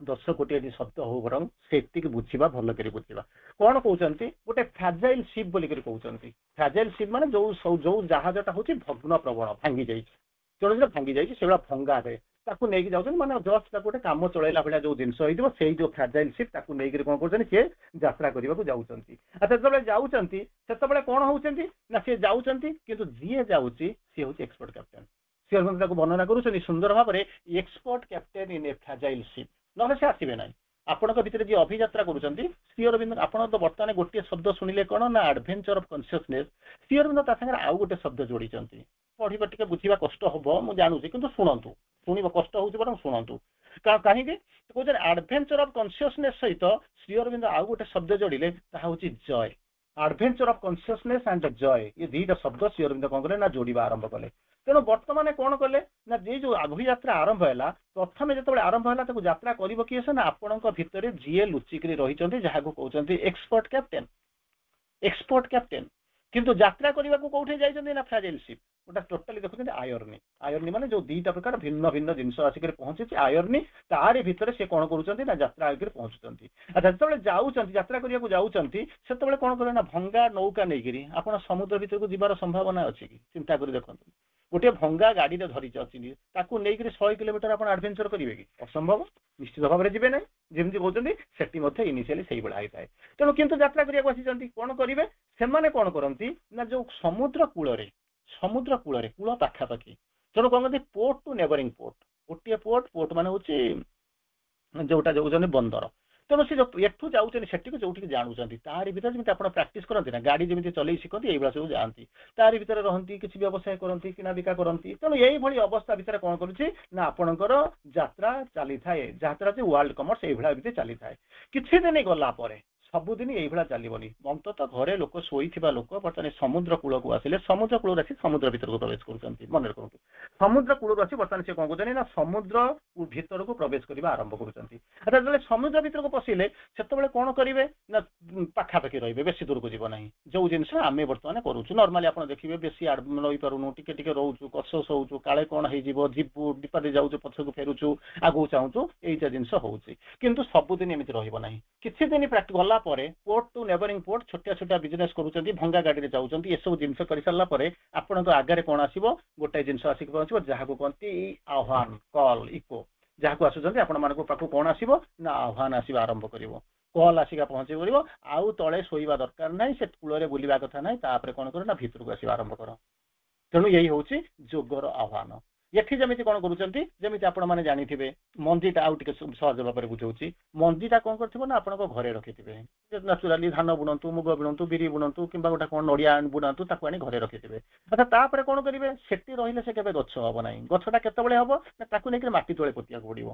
10 କୋଟି ଏଠି ଶବ୍ଦ ହଉ ବରଂ ସେତିକି ବୁଝିବା, ଭଲ କରି ବୁଝିବା। କଣ କହୁଛନ୍ତି, ଗୋଟେ ଫ୍ରାଜାଇଲ ସିପ୍ ବୋଲିକରି କହୁଛନ୍ତି। ଫ୍ରାଜାଇଲ ସିପ୍ ମାନେ ଯୋଉ ଜାହାଜଟା ହଉଛି ଭଗ୍ନ ପ୍ରବଣ, ଭାଙ୍ଗି ଯାଇଛି, ତେଣୁ ଭାଙ୍ଗି ଯାଇଛି, ସେଇଭଳିଆ ଭଙ୍ଗାରେ ତାକୁ ନେଇକି ଯାଉଛନ୍ତି। ମାନେ ଜଷ୍ଟ ତାକୁ ଗୋଟେ କାମ ଚଳେଇଲା ଭଳିଆ ଯୋଉ ଜିନିଷ ହେଇଥିବ, ସେଇ ଯୋଉ ଫ୍ରାଜାଇଲ ସିପ୍ ତାକୁ ନେଇକରି କଣ କରୁଛନ୍ତି, ସିଏ ଯାତ୍ରା କରିବାକୁ ଯାଉଛନ୍ତି। ଆଉ ଯେତେବେଳେ ଯାଉଛନ୍ତି ସେତେବେଳେ କଣ ହଉଛନ୍ତି ନା ସିଏ ଯାଉଛନ୍ତି, କିନ୍ତୁ ଯିଏ ଯାଉଛି ସିଏ ହଉଛି ଏକ୍ସପର୍ଟ କ୍ୟାପ୍ଟେନ। ଶ୍ରୀଅରବିନ୍ଦ ତାକୁ ବର୍ଣ୍ଣନା କରୁଛନ୍ତି ସୁନ୍ଦର ଭାବରେ, ଏକ୍ସପର୍ଟ କ୍ୟାପ୍ଟେନ ଇନ୍ ଏ ଫ୍ରାଜାଇଲ ସିପ୍। ନହେଲେ ସେ ଆସିବେ ନାହିଁ। ଆପଣଙ୍କ ଭିତରେ ଯିଏ ଅଭିଯାତ୍ରା କରୁଛନ୍ତି, ଶ୍ରୀଅରବିନ୍ଦ, ଆପଣ ତ ବର୍ତ୍ତମାନ ଗୋଟିଏ ଶବ୍ଦ ଶୁଣିଲେ କଣ ନା ଆଡଭେଞ୍ଚର ଅଫ କନସିୟସନେସ୍। ଶ୍ରୀଅରବିନ୍ଦ ତା ସାଙ୍ଗରେ ଆଉ ଗୋଟେ ଶବ୍ଦ ଯୋଡ଼ିଛନ୍ତି। ପଢିବା ଟିକେ ବୁଝିବା କଷ୍ଟ ହବ ମୁଁ ଜାଣୁଛି, କିନ୍ତୁ ଶୁଣନ୍ତୁ, ଶୁଣିବ କଷ୍ଟ ହଉଛି ବରଂ ଶୁଣନ୍ତୁ। କାହିଁକି କହୁଛନ୍ତି ଆଡଭେଞ୍ଚର ଅଫ କନସିୟସନେସ୍ ସହିତ ଶ୍ରୀଅରବିନ୍ଦ ଆଉ ଗୋଟେ ଶବ୍ଦ ଯୋଡ଼ିଲେ, ତାହା ହଉଛି ଜୟ। ଆଡଭେଞ୍ଚର ଅଫ କନସିୟସନେସ୍ ଆଣ୍ଡ ଜୟ, ଏ ଦିଟା ଶବ୍ଦ ଶ୍ରୀଅରବିନ୍ଦ କଣ କଲେ ନା ଯୋଡ଼ିବା ଆରମ୍ଭ କଲେ। ତେଣୁ ବର୍ତ୍ତମାନ କଣ କଲେ ନା ଯେ ଯୋଉ ଅଭିଯାତ୍ରା ଆରମ୍ଭ ହେଲା, ପ୍ରଥମେ ଯେତେବେଳେ ଆରମ୍ଭ ହେଲା ତାକୁ ଯାତ୍ରା କରିବ କିଏ ନା ଆପଣଙ୍କ ଭିତରେ ଯିଏ ଲୁଚିକିରି ରହିଛନ୍ତି, ଯାହାକୁ କହୁଛନ୍ତି ଏକ୍ସପର୍ଟ କ୍ୟାପ୍ଟେନ। ଏକ୍ସପର୍ଟ କ୍ୟାପ୍ଟେନ କିନ୍ତୁ ଯାତ୍ରା କରିବାକୁ କୋଉଠି ଯାଇଛନ୍ତି ନା ଫ୍ରାଜାଇଲ ସିପ୍। ଗୋଟେ ଟୋଟାଲି ଦେଖୁଛନ୍ତି ଆୟର୍ନି। ଆୟର୍ନି ମାନେ ଯୋଉ ଦିଟା ପ୍ରକାର ଭିନ୍ନ ଭିନ୍ନ ଜିନିଷ ଆସିକରି ପହଞ୍ଚିଛି ଆୟର୍ନି, ତାରି ଭିତରେ ସେ କଣ କରୁଛନ୍ତି ନା ଯାତ୍ରା ଆଗରେ ପହଞ୍ଚୁଛନ୍ତି। ଆଚ୍ଛା, ଯେତେବେଳେ ଯାଉଛନ୍ତି ଯାତ୍ରା କରିବାକୁ ଯାଉଛନ୍ତି, ସେତେବେଳେ କଣ କରିବେ ନା ଭଙ୍ଗା ନୌକା ନେଇକିରି ଆପଣ ସମୁଦ୍ର ଭିତରକୁ ଯିବାର ସମ୍ଭାବନା ଅଛି କି? ଚିନ୍ତା କରି ଦେଖନ୍ତୁ, ଗୋଟିଏ ଭଙ୍ଗା ଗାଡିରେ ଧରିଛି ଅଛି, ତାକୁ ନେଇକରି 100 କିଲୋମିଟର ଆପଣ ଆଡଭେଞ୍ଚର କରିବେ କି? ଅସମ୍ଭବ, ନିଶ୍ଚିତ ଭାବରେ ଯିବେ ନାହିଁ। ଯେମିତି କହୁଛନ୍ତି ସେଠି ମଧ୍ୟ ଇନିସିଆଲି ସେଇଭଳିଆ ହେଇଥାଏ। ତେଣୁ କିନ୍ତୁ ଯାତ୍ରା କରିବାକୁ ଆସିଛନ୍ତି, କଣ କରିବେ ସେମାନେ କଣ କରନ୍ତି ନା ଯୋଉ ସମୁଦ୍ର କୂଳରେ କୂଳ ପାଖାପାଖି, ତେଣୁ କଣ କରନ୍ତି ପୋର୍ଟ ଟୁ ନେବରିଂ ପୋର୍ଟ। ଗୋଟିଏ ପୋର୍ଟ ମାନେ ହଉଛି ଯୋଉଟା ଯାଉଛନ୍ତି ବନ୍ଦର। ତେଣୁ ସେ ଏଠୁ ଯାଉଛନ୍ତି ସେଠିକୁ ଯୋଉଠିକି ଜାଣୁଛନ୍ତି, ତାରି ଭିତରେ ଯେମିତି ଆପଣ ପ୍ରାକ୍ଟିସ କରନ୍ତି ନା, ଗାଡି ଯେମିତି ଚଲେଇ ଶିଖନ୍ତି, ଏଇଭଳିଆ ସବୁ ଯାଆନ୍ତି, ତାରି ଭିତରେ ରହନ୍ତି, କିଛି ବ୍ୟବସାୟ କରନ୍ତି, କିଣାବିକା କରନ୍ତି। ତେଣୁ ଏଇଭଳି ଅବସ୍ଥା ଭିତରେ କଣ କରୁଛି ନା ଆପଣଙ୍କର ଯାତ୍ରା ଚାଲିଥାଏ, ଯାତ୍ରା ୱାର୍ଲଡ କମର୍ସ ଏଇଭଳିଆ ଏମିତି ଚାଲିଥାଏ। କିଛି ଦିନ ଗଲା ପରେ ସବୁଦିନ ଏଇଭଳିଆ ଚାଲିବନି। ଅନ୍ତତଃ ଘରେ ଲୋକ ଶୋଇଥିବା ଲୋକ ବର୍ତ୍ତମାନ ସମୁଦ୍ର କୂଳକୁ ଆସିଲେ ସମୁଦ୍ର କୂଳରୁ ଆସି ସମୁଦ୍ର ଭିତରକୁ ପ୍ରବେଶ କରୁଛନ୍ତି। ମନେ ରଖନ୍ତୁ, ସମୁଦ୍ର କୂଳରୁ ଆସି ବର୍ତ୍ତମାନ ସେ କଣ କରୁଛନ୍ତି ନା ସମୁଦ୍ର ଭିତରକୁ ପ୍ରବେଶ କରିବା ଆରମ୍ଭ କରୁଛନ୍ତି। ଆଚ୍ଛା, ଯେତେବେଳେ ସମୁଦ୍ର ଭିତରକୁ ପଶିଲେ ସେତେବେଳେ କଣ କରିବେ ନା ପାଖାପାଖି ରହିବେ, ବେଶୀ ଦୂରକୁ ଯିବ ନାହିଁ। ଯୋଉ ଜିନିଷ ଆମେ ବର୍ତ୍ତମାନ କରୁଛୁ ନର୍ମାଲି ଆପଣ ଦେଖିବେ ବେଶୀ ରହିପାରୁନୁ, ଟିକେ ଟିକେ ରହୁଛୁ, କସସ ହଉଛୁ, କାଳେ କଣ ହେଇଯିବ, ଯିବୁ ବିପାଦେ ଯାଉଛୁ, ପଛକୁ ଫେରୁଛୁ, ଆଗକୁ ଚାହୁଁଛୁ, ଏଇଟା ଜିନିଷ ହଉଛି। କିନ୍ତୁ ସବୁଦିନ ଏମିତି ରହିବ ନାହିଁ। କିଛି ଦିନ ଗଲା ପରେ ପୋର୍ଟ ଟୁ ନେବରିଂ ପୋର୍ଟ ଛୋଟିଆ ଛୋଟିଆ ବିଜନେସ୍ କରୁଛନ୍ତି, ଭଙ୍ଗା ଗାଡିରେ ଯାଉଛନ୍ତି, ଏସବୁ ଜିନିଷ କରିସାରିଲା ପରେ ଆପଣଙ୍କ ଆଗରେ କଣ ଆସିବ, ଗୋଟାଏ ଜିନିଷ ଆସିକି ପହଞ୍ଚିବ ଯାହାକୁ କହନ୍ତି ଆହ୍ୱାନ, କଲ୍, ଇକୋ। ଯାହାକୁ ଆସୁଛନ୍ତି ଆପଣ ମାନଙ୍କ ପାଖକୁ କଣ ଆସିବ ନା ଆହ୍ୱାନ ଆସିବା ଆରମ୍ଭ କରିବ, କଲ୍ ଆସିକା ପହଞ୍ଚି କରିବ। ଆଉ ତଳେ ଶୋଇବା ଦରକାର ନାହିଁ, ସେ କୂଳରେ ବୁଲିବା କଥା ନାହିଁ। ତାପରେ କଣ କର ନା ଭିତରକୁ ଆସିବା ଆରମ୍ଭ କର। ତେଣୁ ଏଇ ହଉଛି ଯୋଗର ଆହ୍ୱାନ। ଏଠି ଯେମିତି କଣ କରୁଛନ୍ତି, ଯେମିତି ଆପଣ ମାନେ ଜାଣିଥିବେ, ମଞ୍ଜିଟା ଆଉ ଟିକେ ସହଜ ଭାବରେ ବୁଝଉଛି। ମଞ୍ଜିଟା କଣ କରିଥିବ ନା ଆପଣଙ୍କ ଘରେ ରଖିଥିବେ। ନ୍ୟାଚୁରାଲି ଧାନ ବୁଣନ୍ତୁ, ମୁଗ ବୁଣନ୍ତୁ, ବିରି ବୁଣନ୍ତୁ, କିମ୍ବା ଗୋଟେ କଣ ନଡିଆ ବୁଣନ୍ତୁ, ତାକୁ ଆଣି ଘରେ ରଖିଥିବେ। ଆଚ୍ଛା, ତାପରେ କଣ କରିବେ, ସେଠି ରହିଲେ ସେ କେବେ ଗଛ ହବ ନାହିଁ। ଗଛଟା କେତେବେଳେ ହବ ନା ତାକୁ ନେଇକି ମାଟି ତଳେ ପୋତିବାକୁ ପଡିବ।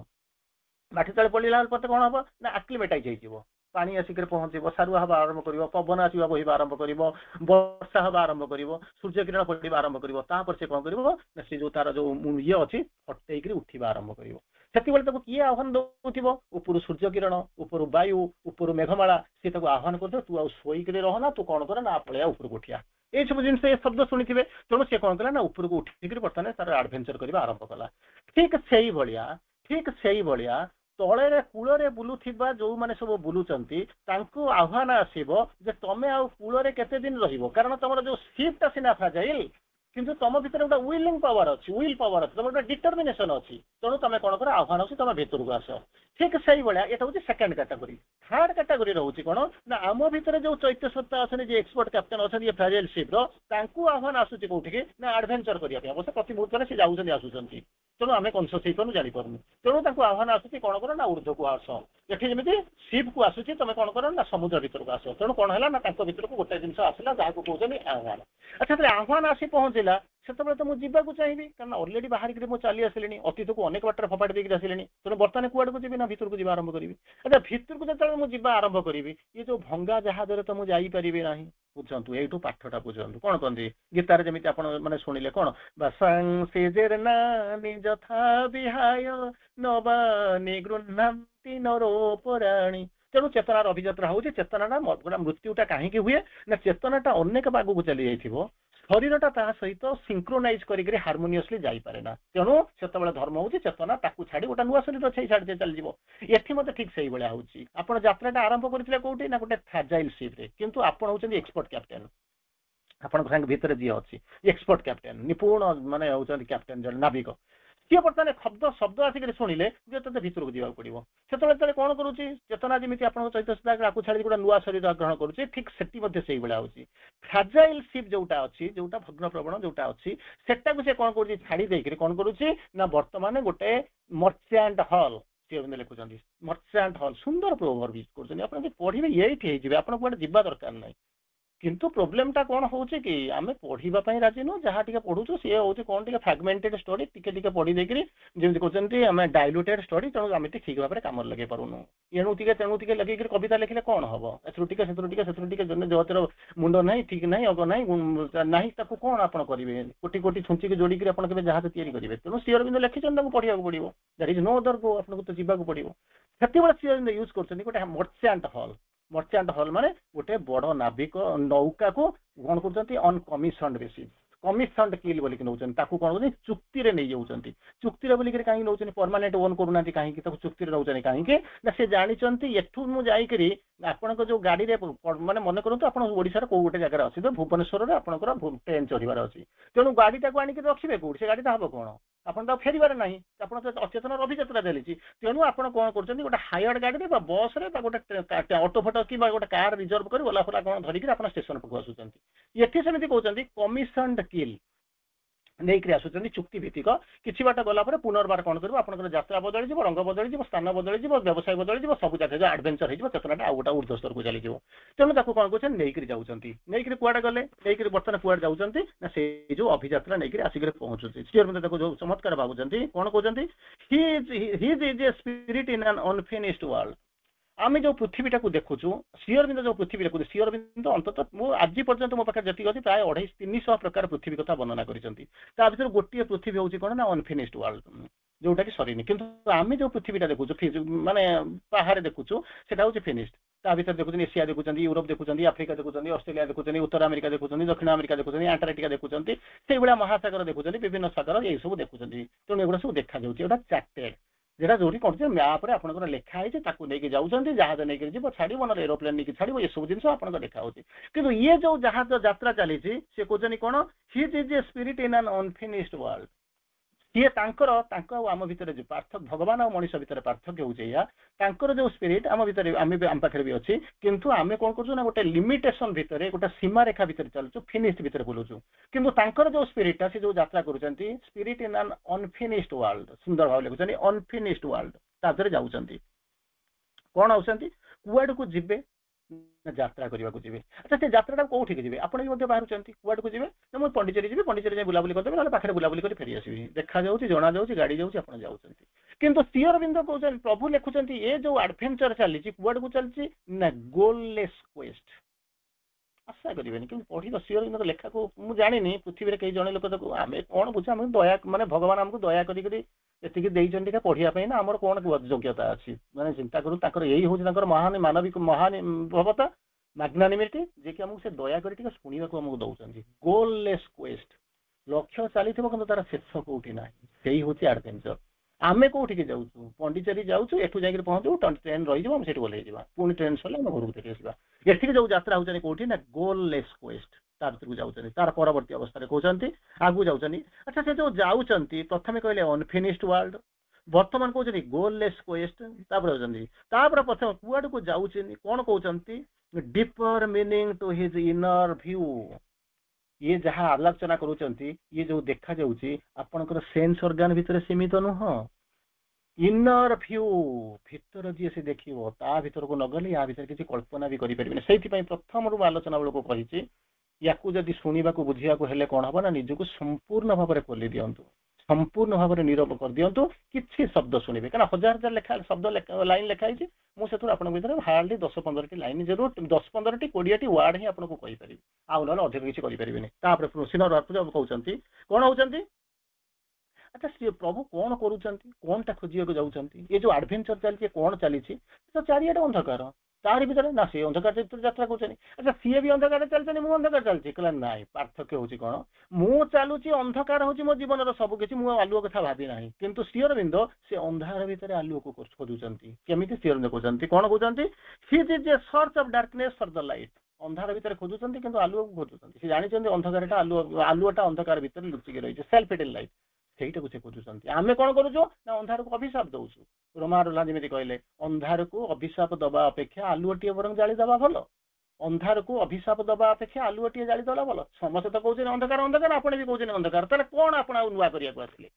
ମାଟି ତଳେ ପଡିଲା ପରେ କଣ ହବ ନା ଆକ୍ଲିମେଟାଇଜ ହେଇଯିବ, ପାଣି ଆସିକରି ପହଞ୍ଚିବ, ସାରୁଆ ହବା ଆରମ୍ଭ କରିବ, ପବନ ଆସିବା ବହିବା ଆରମ୍ଭ କରିବ, ବର୍ଷା ହବା ଆରମ୍ଭ କରିବ, ସୂର୍ଯ୍ୟ କିରଣ ପଡିବା ଆରମ୍ଭ କରିବ। ତାପରେ ସେ କଣ କରିବ ନା ସେ ଯୋଉ ତାର ଯୋଉ ଇଏ ଅଛି ହଟେଇକିରି ଉଠିବା ଆରମ୍ଭ କରିବ। ସେତେବେଳେ ତାକୁ କିଏ ଆହ୍ୱାନ ଦଉଥିବ, ଉପରୁ ସୂର୍ଯ୍ୟ କିରଣ, ଉପରୁ ବାୟୁ, ଉପରୁ ମେଘମାଳା, ସେ ତାକୁ ଆହ୍ୱାନ କରୁଥିବ, ତୁ ଆଉ ଶୋଇକିରି ରହନା, ତୁ କଣ କର ନା ପଳେଆ ଉପରକୁ ଉଠିଆ। ଏଇ ସବୁ ଜିନିଷ ଏ ଶବ୍ଦ ଶୁଣିଥିବେ। ତେଣୁ ସେ କଣ କଲା ନା ଉପରକୁ ଉଠିକିରି ବର୍ତ୍ତମାନ ତାର ଆଡଭେଞ୍ଚର କରିବା ଆରମ୍ଭ କଲା। ଠିକ ସେଇଭଳିଆ ତଳରେ କୂଳରେ ବୁଲୁଥିବା ଯୋଉମାନେ ସବୁ ବୁଲୁଛନ୍ତି ତାଙ୍କୁ ଆହ୍ୱାନ ଆସିବ ଯେ ତମେ ଆଉ କୂଳରେ କେତେ ଦିନ ରହିବ। କାରଣ ତମର ଯୋଉ ସିପ୍ଟା ସିନା ଫ୍ରାଜାଇଲ, କିନ୍ତୁ ତମ ଭିତରେ ଗୋଟେ ୱିଲିଂ ପାୱାର ଅଛି, ତମର ଗୋଟେ ଡିଟରମିନେସନ ଅଛି। ତେଣୁ ତମେ କଣ କର, ଆହ୍ୱାନ ଅଛି ତମେ ଭିତରକୁ ଆସ। ଠିକ ସେଇଭଳିଆ ଏଟା ହଉଛି ସେକେଣ୍ଡ କ୍ୟାଟାଗୋରୀ। ଥାର୍ଡ କ୍ୟାଟାଗୋରୀ ରହୁଛି କଣ ନା ଆମ ଭିତରେ ଯୋଉ ଚୈତ୍ୟ ସତ୍ତା ଅଛନ୍ତି, ଯେ ଏକ୍ସପର୍ଟ କ୍ୟାପ୍ଟେନ ଅଛନ୍ତି ଏ ଫ୍ରାଜାଇଲ ସିପ୍ ର, ତାଙ୍କୁ ଆହ୍ୱାନ ଆସୁଛି କୋଉଠିକି ନା ଆଡଭେଞ୍ଚର କରିବା ପାଇଁ। ଅବଶ୍ୟ ପ୍ରତି ମୁହୂର୍ତ୍ତରେ ସେ ଯାଉଛନ୍ତି ଆସୁଛନ୍ତି, ତେଣୁ ଆମେ କନସିୟସ୍ ହେଇପାରୁନୁ, ଜାଣିପାରୁନୁ। ତେଣୁ ତାଙ୍କୁ ଆହ୍ୱାନ ଆସୁଛି କଣ କର ନା ଉର୍ଦ୍ଧ୍ୱକୁ ଆସ। ଏଠି ଯେମିତି ସିପ୍ କୁ ଆସୁଛି ତମେ କଣ କର ନା ସମୁଦ୍ର ଭିତରକୁ ଆସ। ତେଣୁ କଣ ହେଲା ନା ତାଙ୍କ ଭିତରକୁ ଗୋଟେ ଜିନିଷ ଆସିଲା ଯାହାକୁ କହୁଛନ୍ତି ଆହ୍ୱାନ। ଆଚ୍ଛା, ଯେତେବେଳେ ଆହ୍ୱାନ ଆସି ପହଞ୍ଚିଲା ସେତେବେଳେ ତ ମୁଁ ଯିବାକୁ ଚାହିଁବି, କାରଣ ଅଲରେଡି ବାହାରିକିରି ମୁଁ ଚାଲି ଆସିଲିଣି, ଅତୀତକୁ ଅନେକ ବାଟରେ ଫପାଡ଼ି ଦେଇକି ଆସିଲିଣି। ତେଣୁ ବର୍ତ୍ତମାନ କୁଆଡକୁ ଯିବି ନା ଭିତରକୁ ଯିବା ଆରମ୍ଭ କରିବି। ଆଚ୍ଛା, ଭିତରକୁ ଯେତେବେଳେ ମୁଁ ଯିବା ଆରମ୍ଭ କରିବି, ଇଏ ଯୋଉ ଭଙ୍ଗା ଜାହାଜରେ ତ ମୁଁ ଯାଇପାରିବି ନାହିଁ। ବୁଝନ୍ତୁ, ଏଇଠୁ ପାଠଟା ବୁଝନ୍ତୁ। କଣ କହନ୍ତି ଗୀତାରେ ଯେମିତି ଆପଣ ମାନେ ଶୁଣିଲେ କଣ, ବାସାଂ ସେଜେର୍ନାନି ଯଥା ବିହାୟ ନବାନି ଗୃହ୍ଣାନ୍ତି ନରୋପରାଣୀ। ତେଣୁ ଚେତନାର ଅଭିଯାତ୍ରା ହଉଛି, ଚେତନାଟା ମୃତ୍ୟୁଟା କାହିଁକି ହୁଏ ନା ଚେତନାଟା ଅନେକ ଆଗକୁ ଚାଲି ଯାଇଥିବ, ଶରୀରଟା ତାହା ସହିତ ସିଙ୍କ୍ରୋନାଇଜ କରିକି ହାରମୋନିୟସଲି ଯାଇପାରେ ନା। ତେଣୁ ସେତେବେଳେ ଧର୍ମ ହଉଛି ଚେତନା ତାକୁ ଛାଡି ଗୋଟେ ନୂଆ ଶରୀର ସେଇ ଛାଡି ଚାଲିଯିବ। ଏଠି ମତେ ଠିକ ସେଇଭଳିଆ ହଉଛି। ଆପଣ ଯାତ୍ରାଟା ଆରମ୍ଭ କରିଥିଲେ କୋଉଠି ନା ଗୋଟେ ଫ୍ରାଜାଇଲ ସିପରେ, କିନ୍ତୁ ଆପଣ ହଉଛନ୍ତି ଏକ୍ସପର୍ଟ କ୍ୟାପ୍ଟେନ। ଆପଣଙ୍କ ସାଙ୍ଗେ ଭିତରେ ଯିଏ ଅଛି ଏକ୍ସପର୍ଟ କ୍ୟାପ୍ଟେନ, ନିପୁଣ ମାନେ ହଉଛନ୍ତି କ୍ୟାପ୍ଟେନ, ଜଣେ ନାବିକ। ସିଏ ବର୍ତ୍ତମାନ ଶବ୍ଦ ଆସିକରି ଶୁଣିଲେ ଯେ ତତେ ଭିତରକୁ ଯିବାକୁ ପଡିବ। ସେତେବେଳେ କଣ କରୁଛି, ଚେତନା ଯେମିତି ଆପଣଙ୍କ ଚୈତନ୍ୟ ଆକୁ ଛାଡି ଗୋଟେ ନୂଆ ଶରୀର ଗ୍ରହଣ କରୁଛି, ଠିକ ସେଠି ମଧ୍ୟ ସେଇଭଳିଆ ହଉଛି। ଫ୍ରାଜାଇଲ ସିପ୍ ଯୋଉଟା ଅଛି, ଯୋଉଟା ଭଗ୍ନ ପ୍ରବଣ ଯୋଉଟା ଅଛି, ସେଟାକୁ ସେ କଣ କରୁଛି ଛାଡି ଦେଇକିରି କଣ କରୁଛି ନା ବର୍ତ୍ତମାନ ଗୋଟେ ମର୍ଚାଣ୍ଟ ହଲ୍ ସିଏ ଲେଖୁଛନ୍ତି। ମର୍ଚାଣ୍ଟ ହଲ୍ ସୁନ୍ଦର ପ୍ରୋଭର୍ବ ୟୁଜ କରୁଛନ୍ତି। ଆପଣ ଯଦି ପଢିବେ ଏଇଠି ହେଇଯିବେ, ଆପଣ କୁଆଡେ ଯିବା ଦରକାର ନାହିଁ। କିନ୍ତୁ ପ୍ରୋବ୍ଲେମଟା କଣ ହଉଛି କି ଆମେ ପଢିବା ପାଇଁ ରାଜି ନୁହଁ, ଯାହା ଟିକେ ପଢୁଛୁ ସିଏ ହଉଛି କଣ ଟିକେ ଫ୍ରାଗମେଣ୍ଟେଡ ଷ୍ଟଡି, ଟିକେ ଟିକେ ପଢି ଦେଇକିରି ଯେମିତି କହୁଛନ୍ତି ଆମେ ଡାଇଲ୍ୟୁଟେଡ ଷ୍ଟଡି। ତେଣୁ ଆମେ ଠିକ ଭାବରେ କାମରେ ଲଗେଇ ପାରୁନୁ। ତେଣୁ ଟିକେ ଲଗେଇକିରି କବିତା ଲେଖିଲେ କଣ ହବ, ଏଥିରୁ ଟିକେ ସେଥିରୁ ଟିକେ ଜଗତର ମୁଣ୍ଡ ନାହିଁ, ଠିକ ନାହିଁ, ଅଗ ନାହିଁ, ତାକୁ କଣ ଆପଣ କରିବେ। କୋଟି କୋଟି ଛୁଞ୍ଚିକି ଯୋଡିକିରି ଆପଣ କେବେ ଜାହାଜ ତିଆରି କରିବେ। ତେଣୁ ଶ୍ରୀ ଅରବିନ୍ଦ ଲେଖିଛନ୍ତି, ତାକୁ ପଢିବାକୁ ପଡିବ। ଦ୍ୟାଟ୍ ଇଜ ନୋ ଅଦର ଗୋ, ଆପଣଙ୍କୁ ତ ଯିବାକୁ ପଡିବ। ସେତେବେଳେ ଶ୍ରୀ ଅରବିନ୍ଦ ୟୁଜ କରୁଛନ୍ତି ଗୋଟେ ମର୍ଚାଣ୍ଟ ହଲ୍। ମର୍ଚାଣ୍ଟ ହଲ୍ ମାନେ ଗୋଟେ ବଡ ନାବିକ ନୌକାକୁ କଣ କରୁଛନ୍ତି ଅନ୍ କମିଶନ ବେସିସ୍, କମିଶନ କିଲ୍ ବୋଲିକି ନଉଛନ୍ତି। ତାକୁ କଣ କରୁଛନ୍ତି ଚୁକ୍ତିରେ ନେଇଯାଉଛନ୍ତି। ଚୁକ୍ତିରେ ବୋଲିକିରି କାହିଁକି ନଉଛନ୍ତି, ପରମାନେଣ୍ଟ ଓନ୍ କରୁନାହାନ୍ତି କାହିଁକି, ତାକୁ ଚୁକ୍ତିରେ ନଉଛନ୍ତି କାହିଁକି ନା ସେ ଜାଣିଛନ୍ତି ଏଠୁ ମୁଁ ଯାଇକିରି ଆପଣଙ୍କ ଯୋଉ ଗାଡିରେ ମାନେ ମନେ କରନ୍ତୁ ଆପଣ ଓଡିଶାର କୋଉ ଗୋଟେ ଜାଗାରେ ଅଛି, ଭୁବନେଶ୍ୱରରେ ଆପଣଙ୍କର ଟ୍ରେନ ଚଢିବାର ଅଛି। ତେଣୁ ଗାଡିଟାକୁ ଆଣିକି ରଖିବେ କୋଉଠି, ସେ ଗାଡିଟା ହବ କଣ, ଆପଣ ତ ଫେରିବାର ନାହିଁ, ଆପଣ ତ ଅଚେତନର ଅଭିଯାତ୍ରା ଚାଲିଛି। ତେଣୁ ଆପଣ କଣ କରୁଛନ୍ତି ଗୋଟେ ହାୟର୍ଡ ଗାଡିରେ ବା ବସ ରେ ବା ଗୋଟେ ଅଟୋ ଫଟୋ କିମ୍ବା ଗୋଟେ କାର ରିଜର୍ଭ କରି ଗଲା ଫଲା କଣ ଧରିକି ଆପଣ ଷ୍ଟେସନ ପାଖକୁ ଆସୁଛନ୍ତି। ଏଠି ସେମିତି କହୁଛନ୍ତି କମିଶନଡ କିଲ୍ ନେଇକରି ଆସୁଛନ୍ତି, ଚୁକ୍ତି ଭିତ୍ତିକ। କିଛି ବାଟ ଗଲା ପରେ ପୁନର୍ବାର କଣ କରିବ, ଆପଣଙ୍କର ଯାତ୍ରା ବଦଳିଯିବ, ରଙ୍ଗ ବଦଳିଯିବ, ସ୍ଥାନ ବଦଳିଯିବ, ବ୍ୟବସାୟ ବଦଳିଯିବ, ସବୁ ଜାଗା ଆଡଭେଞ୍ଚର ହେଇଯିବ, ଚେତନାଟା ଆଉ ଗୋଟେ ଉର୍ଦ୍ଧ୍ୱ ସ୍ତରକୁ ଚାଲିଯିବ। ତେଣୁ ତାକୁ କଣ କରୁଛନ୍ତି ନେଇକରି ଯାଉଛନ୍ତି। ନେଇକରି କୁଆଡେ ଗଲେ, ନେଇକରି ବର୍ତ୍ତମାନ କୁଆଡେ ଯାଉଛନ୍ତି ନା ସେଇ ଯୋଉ ଅଭିଯାତ୍ରା ନେଇକରି ଆସିକରି ପହଞ୍ଚୁଛି। ଶ୍ରୀ ଅରବିନ୍ଦ ତାକୁ ଯୋଉ ଚମତ୍କାର ଭାବୁଛନ୍ତି, କଣ କହୁଛନ୍ତି, ହିଜ୍ ଇଜ ଏ ସ୍ପିରିଟ ଇନ ଆନ୍ ଅନଫିନିଶ୍ଡ ୱାର୍ଲଡ। आम जो पृथ्वीटा को देखुचु श्री अरविंद जो पृथ्वी देखुचे श्री अरविंद अंततः मु आज पर्यंत मो पाखे जी अच्छी प्राय 250-300 प्रकार पृथ्वी कथा वर्णना कर गोटे पृथ्वी हूँ कौन ना अनफिनिश्ड वर्ल्ड जोटा कि सरीनी किंतु आम जो पृथ्वीटा देखुचु माने बाहर देखुचु सेटा हूँ फिनिश्ड ता भीतर देखुं एशिया देखुं यूरोप देखुं आफ्रिका देखुं ऑस्ट्रेलिया देखुं उत्तर अमेरिका देखुं दक्षिण अमेरिका देखुं आंटार्कटिका देखुं से भाया महासागर देखुं विभिन्न सागर ये सब देखुं तेणु एगुड़ा सब देखा जाऊँगा चार्टेड जेटा जो कौन मैप्रे आप लिखाई नहीं जाऊँच जहाज नहीं जी छाड़ ना एरोप्लेन नहीं छाड़ ये सब जिन आप देखा कि ये जो जहाज यात्रा चली सी कहते कौन his is a spirit in an unfinished world सी आम भितर जो पार्थक्य भगवान और मनीष भितर पार्थक्य होकर जो स्पिरिट आम भितर आम पाखे भी अच्छी किंतु आम कौन कर गोटे लिमिटेशन भितर गोटे सीमा रेखा भितर चलुचु फिनिश्ड भितर बुलूचु किंतु जो स्पिरिटा से जो यात्रा करुँच spirit in an unfinished world सुंदर भाव लिखुं अनफिनिश्ड वर्ल्ड तादरे जाऊँच कौन आउट कुआड़ को जीवे यात्रा करने को जी अच्छा से यात्रा कौटी जी आप बाहर कुआड़ को जी ना मुझे पंडिचेरी जी पंडिचेरी बुलाबुली करदेवी ना पाखे बुलाबुली कर फेरी आसवि देखा जाऊँगी जना जाऊँगी गाड़ी जाऊँगी आप जाऊँच किंतु श्री अरविंद कहते प्रभु लिखुं ये जो एडभेंचर चली कुआड़ को चलती ना गोललेस क्वेस्ट आशा करेंगे कि पढ़ श्री अरविंद लेखा को मुझे जानी पृथ्वी कई जन लोक आम कौन बुझे आम दया माने भगवान आमको दया करी ये पढ़ाई ना आम कौन योग्यता अच्छी मैंने चिंता करूँ यही हूँ महान मानविक महानुभवता मैग्नानिमिटी जे कि आमको से दया कर शुणा आमको दौरान गोललेस क्वेस्ट लक्ष्य चली तार शेष कौटी ना से हूँ एडभेंचर आमे कौटी जाऊँ पंडिचेरी जाऊँ एठू जा पहुँचू ट्रेन रही से ओल्ल पुणी ट्रेन सर घर को फेरी आसवा ये जो यात्रा होती कौटी ना गोललेस क्वेस्ट तार भर को जाऊँच तार परवर्ती अवस्था कहते आगू जाऊँ अच्छा से जो जाऊँच प्रथम कहले अनफिनिश्ड वर्ल्ड बर्तमान कहते गोललेस क्वेस्ट तापर प्रथम कुआड़ को जाऊँ कौन कहते deeper meaning to his inner view ये जहाँ आलोचना करुँच ये जो देखा जाऊँगी आपणकर सेन्स ऑर्गन भितर सीमित नुह इनर व्यू भितर जी से देखिए ता भीतर को नगले या भीतर किसी कल्पना भी करें से प्रथम रू आलोचना बेलू कही या जदि शुणा को बुझा हेले कौन हम ना निजक संपूर्ण भाव में खोली दिंतु संपूर्ण भाव में नीरव कर दिंतु कि शब्द शुणे क्या हजार हजार लेखा शब्द लाइन लिखाई मुझे आप हार्डली 10-15 लाइन जरूर 10-15 20 वार्ड ही आपको कहीपरि आउ ना अधिक किसी करें सिनर कहते कौन होती अच्छा सी प्रभु कौन करूँटा खोजिया जाऊँ ये जो एडभेंचर चलती कौन चली तो चारिटे अंधकार तारी भीतर ना सी अंधकार यात्रा कर अच्छा सी भी अंधकार चलते मुझे अंधकार चलती कहला ना पार्थक्य हूँ कौन मु चलुची अंधकार हूँ मो जीवन सबकि मुझे आलुओ कथा भावी ना किंतु श्री अरविंद से अंधार भितर आलुओ को खोजुंट केमी श्री अरविंद कहते कौन कहते his is A search of darkness for the light अंधार भितर खोजुंट कि आलुओ को खोजुंट से जानते अंधकार आलुआटा अंधकार भितर लुचिकी रही है सेल्फ हिडन लाइट से खोजुंट आम कौन करूँ ना अंधार को अभिशाप दौचु रोमा रोला जमी कहले अंधार को अभिशाप दबा अपेक्षा आलुओटे बर जादे भल अंधार को अभिशाप दबा अपेक्षा आलुओटे जादे भल समस्त तो कहते अंधकार अंधकार आप भी कहते अंधकार ताले कौन आप नुआ करने आसले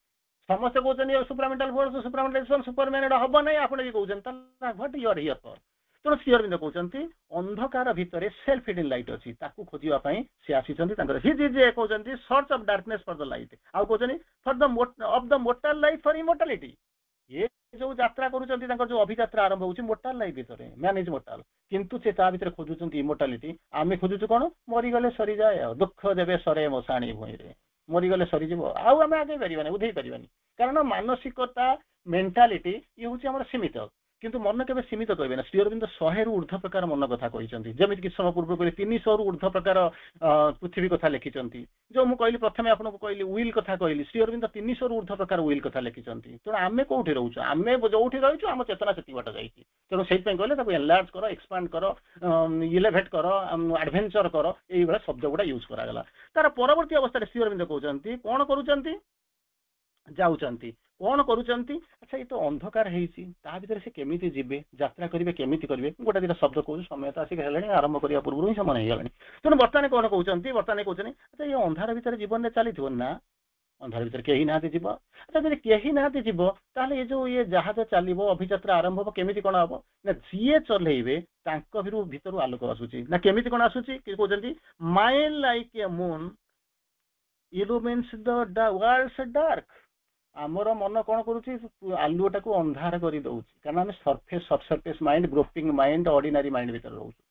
समस्त कहते सुपरामेंटाल फोर्स सुपरामेंटाल सुपरमैन हम ना आप भी कहते व्हाट यूर हियर फॉर तेणु श्री अरविंद कहते अंधकार भितर सेल्फ हिडन लाइट अच्छी खोजापी सी आसी हिज इज कहते search of darkness for the light आउ कहते for the of the mortal life for immortality ये जो यात्रा करुँच जो अभियात्रा आरंभ होती मोर्टाल लाइफ भितर मैन इज मोर्टाल किंतु से भितर खोजुंट इमोर्टालिटी आम खोजुचु कौन मरीगले सरी जाए दुख देवे सरे मशाणी भूई मरीगले सरीज आम आगे पार्बानी बुझे पार्बानी कारण मानसिकता मेंटालिटी ये हूँ आम सीमित किंतु मन के सीमित कहे ना श्री अरविंद 100 रु ऊर्ध्व प्रकार मन कथा कहते जमी कि समय पूर्व कहले 300 रु ऊर्ध्व प्रकार पृथ्वी कथा लिखिंट जो मुझे कहली प्रथम आपको कहली विल कथा कहली श्री अरविंद 300 रु ऊर्ध्व प्रकार विल कथा लिखिंट तेणु आम कौटी रोच आम जो रही आम चेतना से बाट जाइए तेणु से कहले एनलार्ज कर एक्सपांड कर इलेवेट कर एडभेंचर कर ये शब्द गुड़ा यूज करागला तार परवर्ती अवस्था श्री अरविंद कहते कौन करुँच जाऊँच कौन करुँच अच्छा ये तो अंधकार होता से केमी जी यात्रा करेंगे केमी करेंगे गोटे दिन शब्द कहूँ समय तो आसिक आरंभ करने पूर्व ही समय हो गला तेणु बर्तमान कौन कहते बर्तमान कहते अच्छा ये अंधार भितर जीवन में चली ना अंधार भितर कहीं ना जीव अच्छा जब कहीं ना जीव ताले ये जो ये जहाज चलो अभियात्रा आरंभ हम केमी कौन हम ना जी चलेबे भितर आलोक आसूची ना केमी कौन आसूची कहते mind like a moon illumines the worlds dark ଆମର ମନ କଣ କରୁଛି ଆଲୁଅଟାକୁ ଅନ୍ଧାର କରି ଦଉଛି, କାରଣ ଆମେ ସବସର୍ଫେସ୍ ମାଇଣ୍ଡ, ଗ୍ରୋପିଂ ମାଇଣ୍ଡ, ଅର୍ଡିନାରୀ ମାଇଣ୍ଡ ଭିତରେ ରହୁଛୁ।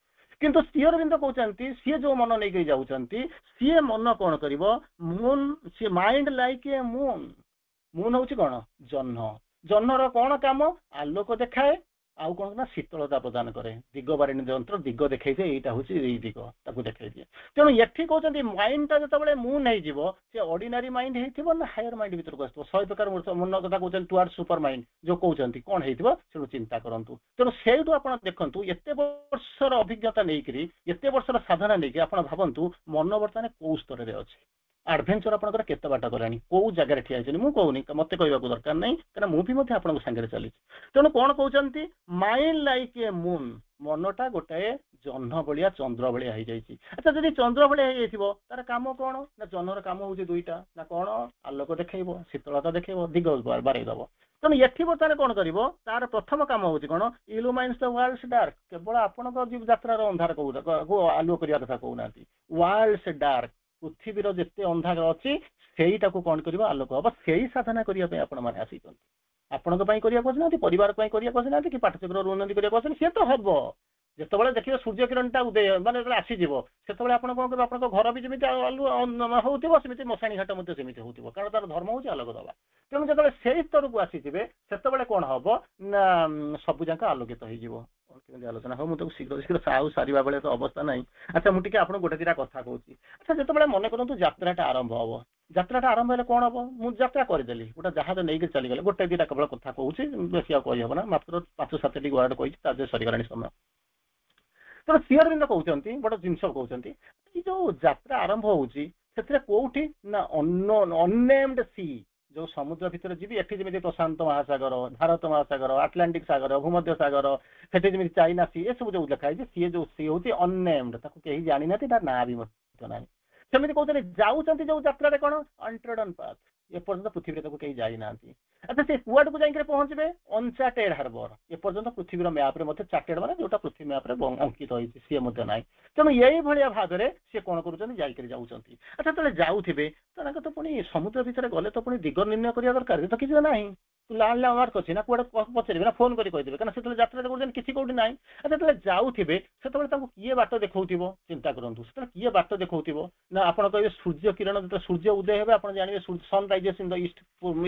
କିନ୍ତୁ ଶ୍ରୀ ଅରବିନ୍ଦ କହୁଛନ୍ତି ସିଏ ଯୋଉ ମନ ନେଇକି ଯାଉଛନ୍ତି ସିଏ ମନ କଣ କରିବ, ମୁନ୍, ସିଏ mind like a Moon. Moon ହଉଛି କଣ, ଜହ୍ନ। ଜହ୍ନର କଣ କାମ, ଆଲୋକ ଦେଖାଏ, ଆଉ କଣ ନା ଶୀତଳତା ପ୍ରଦାନ କରେ। ଦିଗ ବାରିଣୀ ଯନ୍ତ୍ର ଦିଗ ଦେଖେଇଦିଏ, ଏଇଟା ହଉଛି ଏଇ ଦିଗ, ତାକୁ ଦେଖେଇଦିଏ। ତେଣୁ ଏଠି କହୁଛନ୍ତି ମାଇଣ୍ଡଟା ଯେତେବେଳେ ମୁନ୍ ହେଇଯିବ, ସେ ଅର୍ଡିନାରୀ ମାଇଣ୍ଡ ହେଇଥିବ ନା ହାୟର ମାଇଣ୍ଡ ଭିତରକୁ ଆସିଥିବ। 100 ପ୍ରକାର ମନ କଥା କହୁଛନ୍ତି ଟୁୱାର୍ଡ ସୁପର ମାଇଣ୍ଡ ଯୋଉ କହୁଛନ୍ତି, କଣ ହେଇଥିବ ସେଠୁ ଚିନ୍ତା କରନ୍ତୁ। ତେଣୁ ସେଇଠୁ ଆପଣ ଦେଖନ୍ତୁ, ଏତେ ବର୍ଷର ଅଭିଜ୍ଞତା ନେଇକିରି, ଏତେ ବର୍ଷର ସାଧନା ନେଇକି ଆପଣ ଭାବନ୍ତୁ ମନ ବର୍ତ୍ତମାନ କୋଉ ସ୍ତରରେ ଅଛି, ଆଡଭେଞ୍ଚର ଆପଣଙ୍କର କେତେ ବାଟ ଗଲାଣି, କୋଉ ଜାଗାରେ ଠିଆ ହେଇଛନ୍ତି। ମୁଁ କହୁନି, ମତେ କହିବାକୁ ଦରକାର ନାହିଁ, କାରଣ ମୁଁ ବି ମଧ୍ୟ ଆପଣଙ୍କ ସାଙ୍ଗରେ ଚାଲିଛି। ତେଣୁ କଣ କହୁଛନ୍ତି, ମାଇଣ୍ଡ ଲାଇକ୍ ଏ ମୁନ୍, ମନଟା ଗୋଟାଏ ଜହ୍ନ ଭଳିଆ, ଚନ୍ଦ୍ର ଭଳିଆ ହେଇଯାଇଛି। ଆଚ୍ଛା, ଯଦି ଚନ୍ଦ୍ର ଭଳିଆ ହେଇଯାଇଥିବ ତାର କାମ କଣ, ନା ଜହ୍ନର କାମ ହଉଛି ଦୁଇଟା, ନା କଣ, ଆଲୋକ ଦେଖେଇବ, ଶୀତଳତା ଦେଖେଇବ, ଦିଗ ବାରେଇ ଦବ। ତେଣୁ ଏଠି ବର୍ତ୍ତମାନ କଣ କରିବ, ତାର ପ୍ରଥମ କାମ ହଉଛି କଣ, ଇଲୁମାଇନ୍ସ ଦ ୱାର୍ଲ୍ଡସ୍ ଡାର୍କ। କେବଳ ଆପଣଙ୍କ ଯାତ୍ରାର ଅନ୍ଧାର ଆଲୁଅ କରିବା କଥା କହୁନାହାନ୍ତି, ୱାର୍ଲ୍ଡସ୍ ଡାର୍କ, ପୃଥିବୀର ଯେତେ ଅନ୍ଧାର ଅଛି ସେଇଟାକୁ କଣ କରିବ, ଆଲୋକ ହବ। ସେଇ ସାଧନା କରିବା ପାଇଁ ଆପଣ ମାନେ ଆସିଛନ୍ତି। ଆପଣଙ୍କ ପାଇଁ କରିବାକୁ ଆସିନାହାନ୍ତି, ପରିବାର ପାଇଁ କରିବାକୁ ଆସିନାହାନ୍ତି, କି ପାଠଚକ୍ରର ଉନ୍ନତି କରିବାକୁ ଆସିନାହାନ୍ତି। ସିଏ ତ ହବ ଯେତେବେଳେ ଦେଖିବେ ସୂର୍ଯ୍ୟ କିରଣଟା ଉଦୟ ମାନେ ଯେତେବେଳେ ଆସିଯିବ, ସେତେବେଳେ ଆପଣ କଣ କରିବେ, ଆପଣଙ୍କ ଘର ବି ଯେମିତି ହଉଥିବ, ସେମିତି ମଶାଣି ଘାଟ ମଧ୍ୟ ସେମିତି ହଉଥିବ, କାରଣ ତାର ଧର୍ମ ହଉଛି ଆଲୋକ ଦେବା। ତେଣୁ ଯେତେବେଳେ ସେଇ ସ୍ତରକୁ ଆସିଯିବେ, ସେତେବେଳେ କଣ ହବ ନା ସବୁ ଯାକ ଆଲୋକିତ ହେଇଯିବ। କେମିତି ଆଲୋଚନା ହଉ, ମୁଁ ତାକୁ ଶୀଘ୍ର ଶୀଘ୍ର ଆଉ ସାରିବା ବେଳେ ତ ଅବସ୍ଥା ନାହିଁ। ଆଚ୍ଛା, ମୁଁ ଟିକେ ଆପଣଙ୍କୁ ଗୋଟେ ଦିଟା କଥା କହୁଛି। ଆଚ୍ଛା, ଯେତେବେଳେ ମନେ କରନ୍ତୁ ଯାତ୍ରାଟା ଆରମ୍ଭ ହବ, ଯାତ୍ରାଟା ଆରମ୍ଭ ହେଲେ କଣ ହବ, ମୁଁ ଯାତ୍ରା କରିଦେଲି, ଗୋଟେ ଜାହାଜ ନେଇକି ଚାଲିଗଲେ, ଗୋଟେ ଦିଟା କେବଳ କଥା କହୁଛି, ବେଶୀ ଆଉ କହିହବ ନା, ମାତ୍ର 5-7ଟି ୱାର୍ଡ କହିଛି, ତା ଦେହରେ ସରିଗଲାଣି ସମୟ। ତେଣୁ ଶ୍ରୀ ଅରବିନ୍ଦ କହୁଛନ୍ତି ଗୋଟେ ଜିନିଷ କହୁଛନ୍ତି, ଏଇ ଯୋଉ ଯାତ୍ରା ଆରମ୍ଭ ହଉଛି ସେଥିରେ କୋଉଠି ନା ଅନନେମ୍ଡ ସି, ଯୋଉ ସମୁଦ୍ର ଭିତରେ ଯିବି, ଏଠି ଯେମିତି ପ୍ରଶାନ୍ତ ମହାସାଗର, ଭାରତ ମହାସାଗର, ଆଟଲାଣ୍ଟିକ ସାଗର, ଭୂମଧ୍ୟ ସାଗର, ସେଠି ଯେମିତି ଚାଇନା ସି, ଏସବୁ ଯୋଉ ଲେଖା ହେଇଛି, ସିଏ ଯୋଉ ସି ହଉଛି ଅନନେମ୍ଡ, ତାକୁ କେହି ଜାଣିନାହାନ୍ତି, ତା ନାଁ ବି ମଧ୍ୟ ନାହିଁ। ସେମିତି କହୁଛନ୍ତି ଯାଉଛନ୍ତି ଯୋଉ ଯାତ୍ରାରେ କଣ, ଅନଟ୍ରଡନ୍ ପାଥ, ଏପର୍ଯ୍ୟନ୍ତ ପୃଥିବୀରେ ତାକୁ କେହି ଯାଇନାହାନ୍ତି। ଆଚ୍ଛା, ସେ କୁଆଡକୁ ଯାଇକି ପହଞ୍ଚିବେ, ଅନଚାର୍ଟେଡ ହାର୍ବର, ଏପର୍ଯ୍ୟନ୍ତ ପୃଥିବୀର ମ୍ୟାପରେ ମଧ୍ୟ ଚାର୍ଟେଡ ମାନେ ଯୋଉଟା ପୃଥିବୀ ମ୍ୟାପରେ ଅଙ୍କିତ ହେଇଛି, ସିଏ ମଧ୍ୟ ନାହିଁ। ତେଣୁ ଏଇଭଳିଆ ଭାବରେ ସିଏ କଣ କରୁଛନ୍ତି, ଯାଇକରି ଯାଉଛନ୍ତି। ଆଚ୍ଛା, ଯେତେବେଳେ ଯାଉଥିବେ ତାଙ୍କ ତ ପୁଣି ସମୁଦ୍ର ଭିତରେ ଗଲେ ତ ପୁଣି ଦିଗ ନିର୍ଣ୍ଣୟ କରିବା ଦରକାର, ତ କିଛି ନାହିଁ, ଲ୍ୟାଣ୍ଡମାର୍କ ଅଛି ନା, କୁଆଡେ ପଚାରିବେ ନା ଫୋନ କରି କହିଦେବେ, କାରଣ ସେତେବେଳେ ଯାତ୍ରାରେ କରୁଛନ୍ତି କିଛି କୋଉଠି ନାହିଁ। ଯେତେବେଳେ ଯାଉଥିବେ ସେତେବେଳେ ତାଙ୍କୁ କିଏ ବାଟ ଦେଖଉଥିବ, ଚିନ୍ତା କରନ୍ତୁ, ସେତେବେଳେ କିଏ ବାଟ ଦେଖଉଥିବ ନା ଆପଣ କହିବେ ସୂର୍ଯ୍ୟ କିରଣ, ଯେତେବେଳେ ସୂର୍ଯ୍ୟ ଉଦୟ ହେବେ ଆପଣ ଜାଣିବେ ସନ୍ ରାଇଜେସ୍ ଇନ୍ ଦ ଇଷ୍ଟ,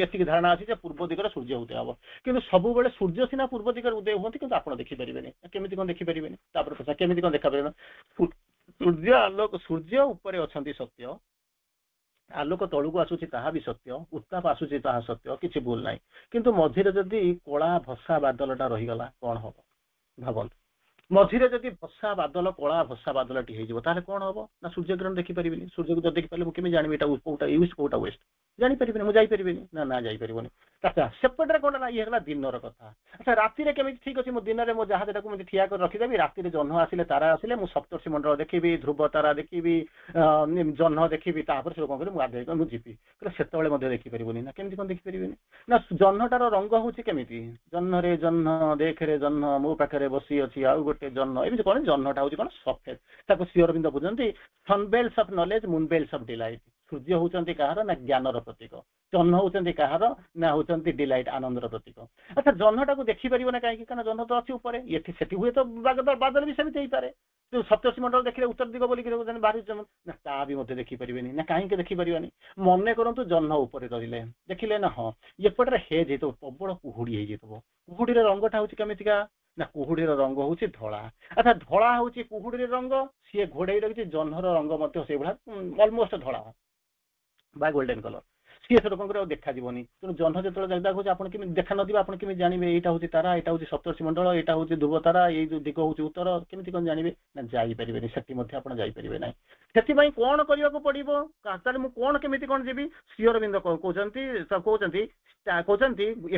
ଏତିକି ଧାରଣା ଅଛି ଯେ ପୂର୍ବ ଦିଗରେ ସୂର୍ଯ୍ୟ ଉଦୟ ହବ। କିନ୍ତୁ ସବୁବେଳେ ସୂର୍ଯ୍ୟ ସିନା ପୂର୍ବ ଦିଗରେ ଉଦୟ ହୁଅନ୍ତି, କିନ୍ତୁ ଆପଣ ଦେଖିପାରିବେନି। କେମିତି କଣ ଦେଖିପାରିବେନି, ତାପରେ କଥା କେମିତି କଣ ଦେଖାପାରିବେନି, ସୂର୍ଯ୍ୟ ଆଲୋକ, ସୂର୍ଯ୍ୟ ଉପରେ ଅଛନ୍ତି ସତ୍ୟ, ଆଲୋକ ତଳକୁ ଆସୁଛି ତାହା ବି ସତ୍ୟ, ଉତ୍ତାପ ଆସୁଛି ତାହା ସତ୍ୟ, କିଛି ଭୁଲ ନାହିଁ। କିନ୍ତୁ ମଝିରେ ଯଦି କଳା ଭସା ବାଦଲଟା ରହିଗଲା କଣ ହବ ଭାବନ୍ତୁ। ମଝିରେ ଯଦି ଭସା ବାଦଲ, କଳା ଭସା ବାଦଲଟି ହେଇଯିବ, ତାହେଲେ କଣ ହବ ନା ସୂର୍ଯ୍ୟ କିରଣ ଦେଖିପାରିବିନି। ସୂର୍ଯ୍ୟକୁ ଯଦି ଦେଖିପାରିଲେ ମୁଁ କେମିତି ଜାଣିବି ଏଟା କୋଉଟା ଇଷ୍ଟ କୋଉଟା ୱେଷ୍ଟ, ଜାଣିପାରିବିନି, ମୁଁ ଯାଇପାରିବିନି ନା ଯାଇପାରିବନି। ଆଚ୍ଛା, ସେପଟରେ କଣ ନା ଇଏ ହେଲା ଦିନର କଥା। ଆଚ୍ଛା, ରାତିରେ କେମିତି, ଠିକ ଅଛି, ମୁଁ ଦିନରେ ମୋ ଜାହାଜଟାକୁ ମୁଁ ଠିଆ କରି ରଖିଦେବି, ରାତିରେ ଜହ୍ନ ଆସିଲେ, ତାରା ଆସିଲେ, ମୁଁ ସପ୍ତର୍ଷି ମଣ୍ଡଳ ଦେଖିବି, ଧ୍ରୁବ ତାରା ଦେଖିବି, ଜହ୍ନ ଦେଖିବି, ତାପରେ ସେ କଣ କରିବି, ମୁଁ ଆଗେଇ ମୁଁ ଯିବି। ସେତେବେଳେ ମଧ୍ୟ ଦେଖିପାରିବୁନି ନା, କେମିତି କଣ ଦେଖିପାରିବିନି ନା, ଜହ୍ନଟାର ରଙ୍ଗ ହଉଛି କେମିତି, ଜହ୍ନରେ ଜହ୍ନ ଦେଖରେ ଜହ୍ନ, ମୋ ପାଖରେ ବସି ଅଛି ଆଉ ଗୋଟେ ଜହ୍ନ, ଏମିତି କଣ ଜହ୍ନଟା ହଉଛି କଣ ସଫେଦ। ତାକୁ ଶ୍ରୀ ଅରବିନ୍ଦ ବୁଝନ୍ତି ସନବେଲ୍ସ ଅଫ ନଲେଜ, ମୁନବେଲ୍ସ ଅଫ ଡିଲାଇଟ। ସୂର୍ଯ୍ୟ ହଉଛନ୍ତି କାହାର ନା ଜ୍ଞାନର ପ୍ରତୀକ, ଜହ୍ନ ହଉଛନ୍ତି କାହାର ନା ହଉଛନ୍ତି ଡିଲାଇଟ, ଆନନ୍ଦର ପ୍ରତୀକ। ଆଚ୍ଛା, ଜହ୍ନଟାକୁ ଦେଖିପାରିବ ନା କାହିଁକି, କାରଣ ଜହ୍ନ ତ ଅଛି ଉପରେ, ଏଠି ସେଠି ହୁଏ ତ ବାଦଲ ବି ସେମିତି ହେଇପାରେ। ସପ୍ତର୍ଷି ମଣ୍ଡଳ ଦେଖିଲେ ଉତ୍ତର ଦିଗ ବୋଲିକି ବାହାରି ନା, ତା ବି ମଧ୍ୟ ଦେଖିପାରିବେନି ନା, କାହିଁକି ଦେଖିପାରିବାନି। ମନେ କରନ୍ତୁ ଜହ୍ନ ଉପରେ ରହିଲେ, ଦେଖିଲେ ନା, ହଁ ଏପଟରେ ହେଜ୍ ହେଇଥିବ, ପ୍ରବଳ କୁହୁଡି ହେଇଯାଇଥିବ, କୁହୁଡିର ରଙ୍ଗଟା ହଉଛି କେମିତିକା ନା, କୁହୁଡିର ରଙ୍ଗ ହଉଛି ଧଳା। ଆଚ୍ଛା, ଧଳା ହଉଛି କୁହୁଡିର ରଙ୍ଗ, ସିଏ ଘୋଡେଇ ରଖିଛି ଜହ୍ନର ରଙ୍ଗ ମଧ୍ୟ ସେଇଭଳିଆ ଅଲମୋଷ୍ଟ ଧଳା ବା ଗୋଲ୍ଡେନ କଲର। ସିଏ ସେଠୁ କଣ କରିବ, ଆଉ ଦେଖାଯିବନି। ତେଣୁ ଜହ୍ନ ଯେତେବେଳେ ଦେଖାଉଛି ଆପଣ କେମିତି ଦେଖା ନଯିବ, ଆପଣ କେମିତି ଜାଣିବେ ଏଇଟା ହଉଛି ତାରା, ଏଇଟା ହଉଛି ସପ୍ତର୍ଷି ମଣ୍ଡଳ, ଏଇଟା ହଉଛି ଧ୍ରୁବ ତାରା, ଏଇ ଯୋଉ ଦିଗ ହଉଛି ଉତ୍ତର, କେମିତି କଣ ଜାଣିବେ ନା, ଯାଇପାରିବେନି, ସେଠି ମଧ୍ୟ ଆପଣ ଯାଇପାରିବେ ନାହିଁ। ସେଥିପାଇଁ କଣ କରିବାକୁ ପଡିବ, ତାହେଲେ ମୁଁ କଣ କେମିତି କଣ ଯିବି, ଶ୍ରୀ ଅରବିନ୍ଦ କହୁଛନ୍ତି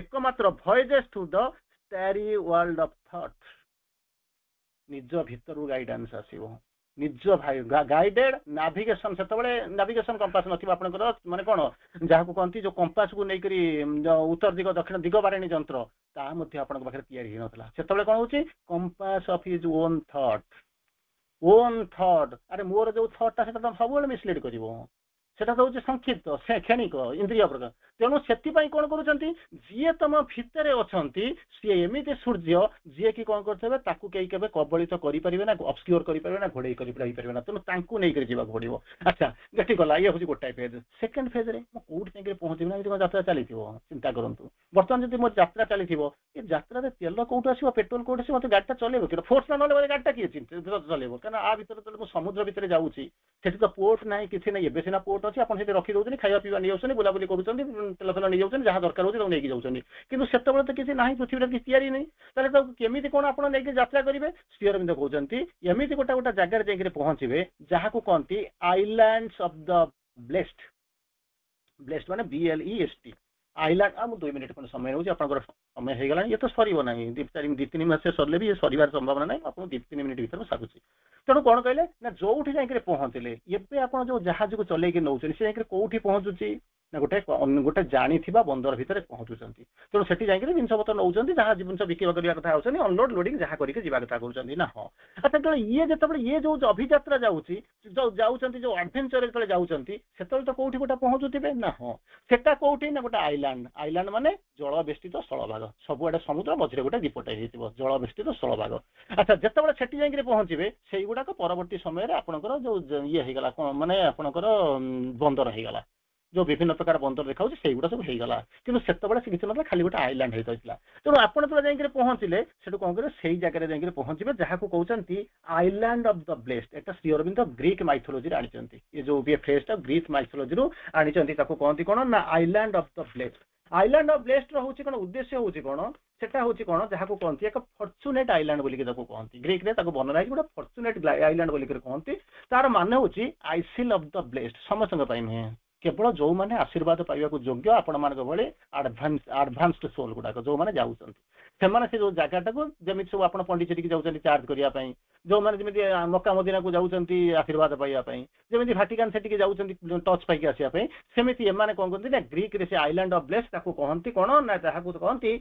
ଏକମାତ୍ର voyages to the starry world of thought, ନିଜ ଭିତରୁ ଗାଇଡାନ୍ସ ଆସିବ, ନିଜ ଗାଇଡେଡ ନାଭିଗେସନ। ସେତେବେଳେ ନାଭିଗେସନ କମ୍ପାସ ନଥିବ ଆପଣଙ୍କର, ମାନେ କଣ ଯାହାକୁ କହନ୍ତି ଯୋଉ କମ୍ପାସକୁ ନେଇକରି ଉତ୍ତର ଦିଗ ଦକ୍ଷିଣ ଦିଗ ବାରେଣୀ ଯନ୍ତ୍ର, ତାହା ମଧ୍ୟ ଆପଣଙ୍କ ପାଖରେ ତିଆରି ହେଇନଥିଲା। ସେତେବେଳେ କଣ ହଉଛି, compass of his own thought, own thought. ଆରେ ମୋର ଯୋଉ ଥଟ୍ଟା ସେଟା ତ ସବୁବେଳେ ମିସଲିଡ୍ କରିବ, সেটা তো হচ্ছে সংক্ষিপ্ত ক্ষণিକ ইন্দ্ରିୟ ପ୍ରକାର। ତେଣୁ ସେଥିପାଇଁ କଣ କରୁଛନ୍ତି ଯିଏ ତମ ଭିତରେ ଅଛନ୍ତି ସିଏ ଏମିତି ସୂର୍ଯ୍ୟ ଯିଏ କି କଣ କରୁଥିବେ ତାକୁ କେହି କେବେ କବଳିତ କରିପାରିବେ ନା ଅବସ୍କ୍ୟୁର କରିପାରିବେ ନା ଘୋଡେଇ କରି ରହିପାରିବେ ନା। ତେଣୁ ତାଙ୍କୁ ନେଇକରି ଯିବାକୁ ପଡିବ। ଆଚ୍ଛା ଯେଠି ଗଲା ଇଏ ହଉଛି ଗୋଟାଏ ଫେଜ। ସେକେଣ୍ଡ ଫେଜରେ ମୁଁ କୋଉଠି ଯାଇକରି ପହଞ୍ଚିବି ନା ଏମିତି କଣ ଯାତ୍ରା ଚାଲିଥିବ ଚିନ୍ତା କରନ୍ତୁ। ବର୍ତ୍ତମାନ ଯଦି ମୋ ଯାତ୍ରା ଚାଲିଥିବ ଏ ଯାତ୍ରାରେ ତେଲ କୋଉଠୁ ଆସିବ ପେଟ୍ରୋଲ କୋଉଠି ଆସିବ ମତେ ଗାଡିଟା ଚଲେଇବ କି ଫୋର୍ସ ନ ନେଲେ ଗାଡିଟା କିଏ ଚଲେଇବ କାରଣ ଆ ଭିତରେ ତ ମୁଁ ସମୁଦ୍ର ଭିତରେ ଯାଉଛି ସେଠି ତ ପୋର୍ଟ ନାହିଁ କିଛି ନାହିଁ। ଏବେ ସିନା ପୋର୍ଟ ଅଛି ଆପଣ ସେଠି ରଖିଦଉଛନ୍ତି ଖାଇବା ପିଇବା ନେଇଯାଉଛନ୍ତି ବୁଲାବୁଲି କରୁଛନ୍ତି ତେଲ ଫେଲ ନେଇଯାଉଛନ୍ତି ଯାହା ଦରକାର ହଉଛି ତାକୁ ନେଇକି ଯାଉଛନ୍ତି। କିନ୍ତୁ ସେତେବେଳେ ତ କିଛି ନାହିଁ ପୃଥିବୀରେ କିଛି ତିଆରି ନାହିଁ। ତାହେଲେ ତାକୁ କେମିତି କଣ ଆପଣ ନେଇକି ଯାତ୍ରା କରିବେ। ଶ୍ରୀ ଅରବିନ୍ଦ କହୁଛନ୍ତି ଏମିତି ଗୋଟେ ଗୋଟେ ଜାଗାରେ ଯାଇକି ପହଞ୍ଚିବେ ଯାହାକୁ କହନ୍ତି islands of the blessed. Blessed ମାନେ BLEST ଆଇଲ୍ୟାଣ୍ଡ। ଆଉ ମୁଁ 2 ମିନିଟ୍ ଖଣ୍ଡେ ସମୟ ନେଉଛି ଆପଣଙ୍କର ସମୟ ହେଇଗଲାଣି। ଇଏ ତ ସରିବ ନାହିଁ 2-3 ମାସ ସରିଲେ ବି ସରିବାର ସମ୍ଭାବନା ନାହିଁ। ଆପଣଙ୍କୁ 2-3 ମିନିଟ୍ ଭିତରେ ମୁଁ ସାରୁଛି। ତେଣୁ କଣ କହିଲେ ନା ଯୋଉଠି ଯାଇକି ପହଞ୍ଚିଲେ ଏବେ ଆପଣ ଯୋଉ ଜାହାଜକୁ ଚଲେଇକି ନଉଛନ୍ତି ସେ ଯାଇକି କୋଉଠି ପହଞ୍ଚୁଛି ନା ଗୋଟେ ଜାଣିଥିବା ବନ୍ଦର ଭିତରେ ପହଞ୍ଚୁଛନ୍ତି। ତେଣୁ ସେଠି ଯାଇକି ଜିନିଷପତ୍ର ନଉଛନ୍ତି ଯାହା ଜିନିଷ ବିକ୍ରି କରିବା କଥା ଆଉଛନ୍ତି ଅନଲୋଡ ଲୋଡିଂ ଯାହା କରିକି ଯିବା କଥା କରୁଛନ୍ତି ନା ହଁ। ଆଚ୍ଛା ଯେତେବେଳେ ଇଏ ଯୋଉ ଅଭିଯାତ୍ରା ଯାଉଛନ୍ତି ଯୋଉ ଆଡଭେଞ୍ଚର ଯେତେବେଳେ ଯାଉଛନ୍ତି ସେତେବେଳେ ତ କୋଉଠି ଗୋଟେ ପହଞ୍ଚୁଥିବେ ନା ହଁ। ସେଟା କୋଉଠି ନା ଗୋଟେ ଆଇଲ୍ୟାଣ୍ଡ। ଆଇଲ୍ୟାଣ୍ଡ ମାନେ ଜଳ ବେଷ୍ଟିତ ସ୍ଥଳଭାଗ। ସବୁଆଡେ ସମୁଦ୍ର ମଝିରେ ଗୋଟେ ଦ୍ୱୀପଟେ ହେଇଥିବ ଜଳ ବେଷ୍ଟିତ ସ୍ଥଳଭାଗ। ଆଚ୍ଛା ଯେତେବେଳେ ସେଠି ଯାଇକି ପହଞ୍ଚିବେ ସେଇଗୁଡାକ ପରବର୍ତ୍ତୀ ସମୟରେ ଆପଣଙ୍କର ଯୋଉ ଇଏ ହେଇଗଲା ମାନେ ଆପଣଙ୍କର ବନ୍ଦର ହେଇଗଲା। ଯୋଉ ବିଭିନ୍ନ ପ୍ରକାର ବନ୍ଦର ଦେଖାଉଛି ସେଇଗୁଡା ସବୁ ହେଇଗଲା। କିନ୍ତୁ ସେତେବେଳେ ସେ କିଛି ନଥିଲା ଖାଲି ଗୋଟେ ଆଇଲ୍ୟାଣ୍ଡ ହେଇଯାଇଥିଲା। ତେଣୁ ଆପଣ ଯେତେବେଳେ ଯାଇକି ପହଞ୍ଚିଲେ ସେଠୁ କଣ କରିବେ ସେଇ ଜାଗାରେ ଯାଇକି ପହଞ୍ଚିବେ ଯାହାକୁ କହୁଛନ୍ତି ଆଇଲ୍ୟାଣ୍ଡ ଅଫ ଦ ବ୍ଲେସ୍ଡ। ଏଟା ଶ୍ରୀ ଅରବିନ୍ଦ ଗ୍ରୀକ ମାଇଥୋଲୋଜିରେ ଆଣିଛନ୍ତି। ଏ ଯୋଉ ଫ୍ରେଜଟା ଗ୍ରୀକ ମାଇଥୋଲୋଜିରୁ ଆଣିଛନ୍ତି। ତାକୁ କହନ୍ତି କଣ ନା island of the blessed. Island of blessed ର ହଉଛି କଣ ଉଦ୍ଦେଶ୍ୟ ହଉଛି କଣ ସେଟା ହଉଛି କଣ ଯାହାକୁ କହନ୍ତି ଏକ ଫର୍ଚୁନେଟ ଆଇଲ୍ୟାଣ୍ଡ ବୋଲିକି ତାକୁ କହନ୍ତି। ଗ୍ରୀକରେ ତାକୁ ବର୍ଣ୍ଣନା ହେଇଛି ଗୋଟେ ଫର୍ଚୁନେଟ ଆଇଲ୍ୟାଣ୍ଡ ବୋଲିକି କହନ୍ତି। ତାର ମାନେ ହଉଛି ଆଇସିଲ ଅଫ ଦ ବ୍ଲେସ୍ଡ। ସମସ୍ତଙ୍କ ପାଇଁ ନୁହେଁ କେବଳ ଯୋଉମାନେ ଆଶୀର୍ବାଦ ପାଇବାକୁ ଯୋଗ୍ୟ ଆପଣମାନଙ୍କ ଭଳି ଆଡଭାନ୍ସଡ ସୋଲ ଗୁଡାକ ଯୋଉମାନେ ଯାଉଛନ୍ତି ସେମାନେ ସେ ଯୋଉ ଜାଗାଟାକୁ ଯେମିତି ସବୁ ଆପଣ ପଣ୍ଡିଚେରୀକି ଯାଉଛନ୍ତି ଚାର୍ଜ କରିବା ପାଇଁ ଯୋଉମାନେ ଯେମିତି ମକ୍କା ମଦିନାକୁ ଯାଉଛନ୍ତି ଆଶୀର୍ବାଦ ପାଇବା ପାଇଁ ଯେମିତି ଭାଟିକାନ ସେଠିକି ଯାଉଛନ୍ତି ଟଚ୍ ପାଇକି ଆସିବା ପାଇଁ ସେମିତି ଏମାନେ କଣ କରନ୍ତି ନା ଗ୍ରୀକରେ ସେ ଆଇଲ୍ୟାଣ୍ଡ ଅଫ ବ୍ଲେସ୍ଡ ତାକୁ କହନ୍ତି କଣ ନା ଯାହାକୁ କହନ୍ତି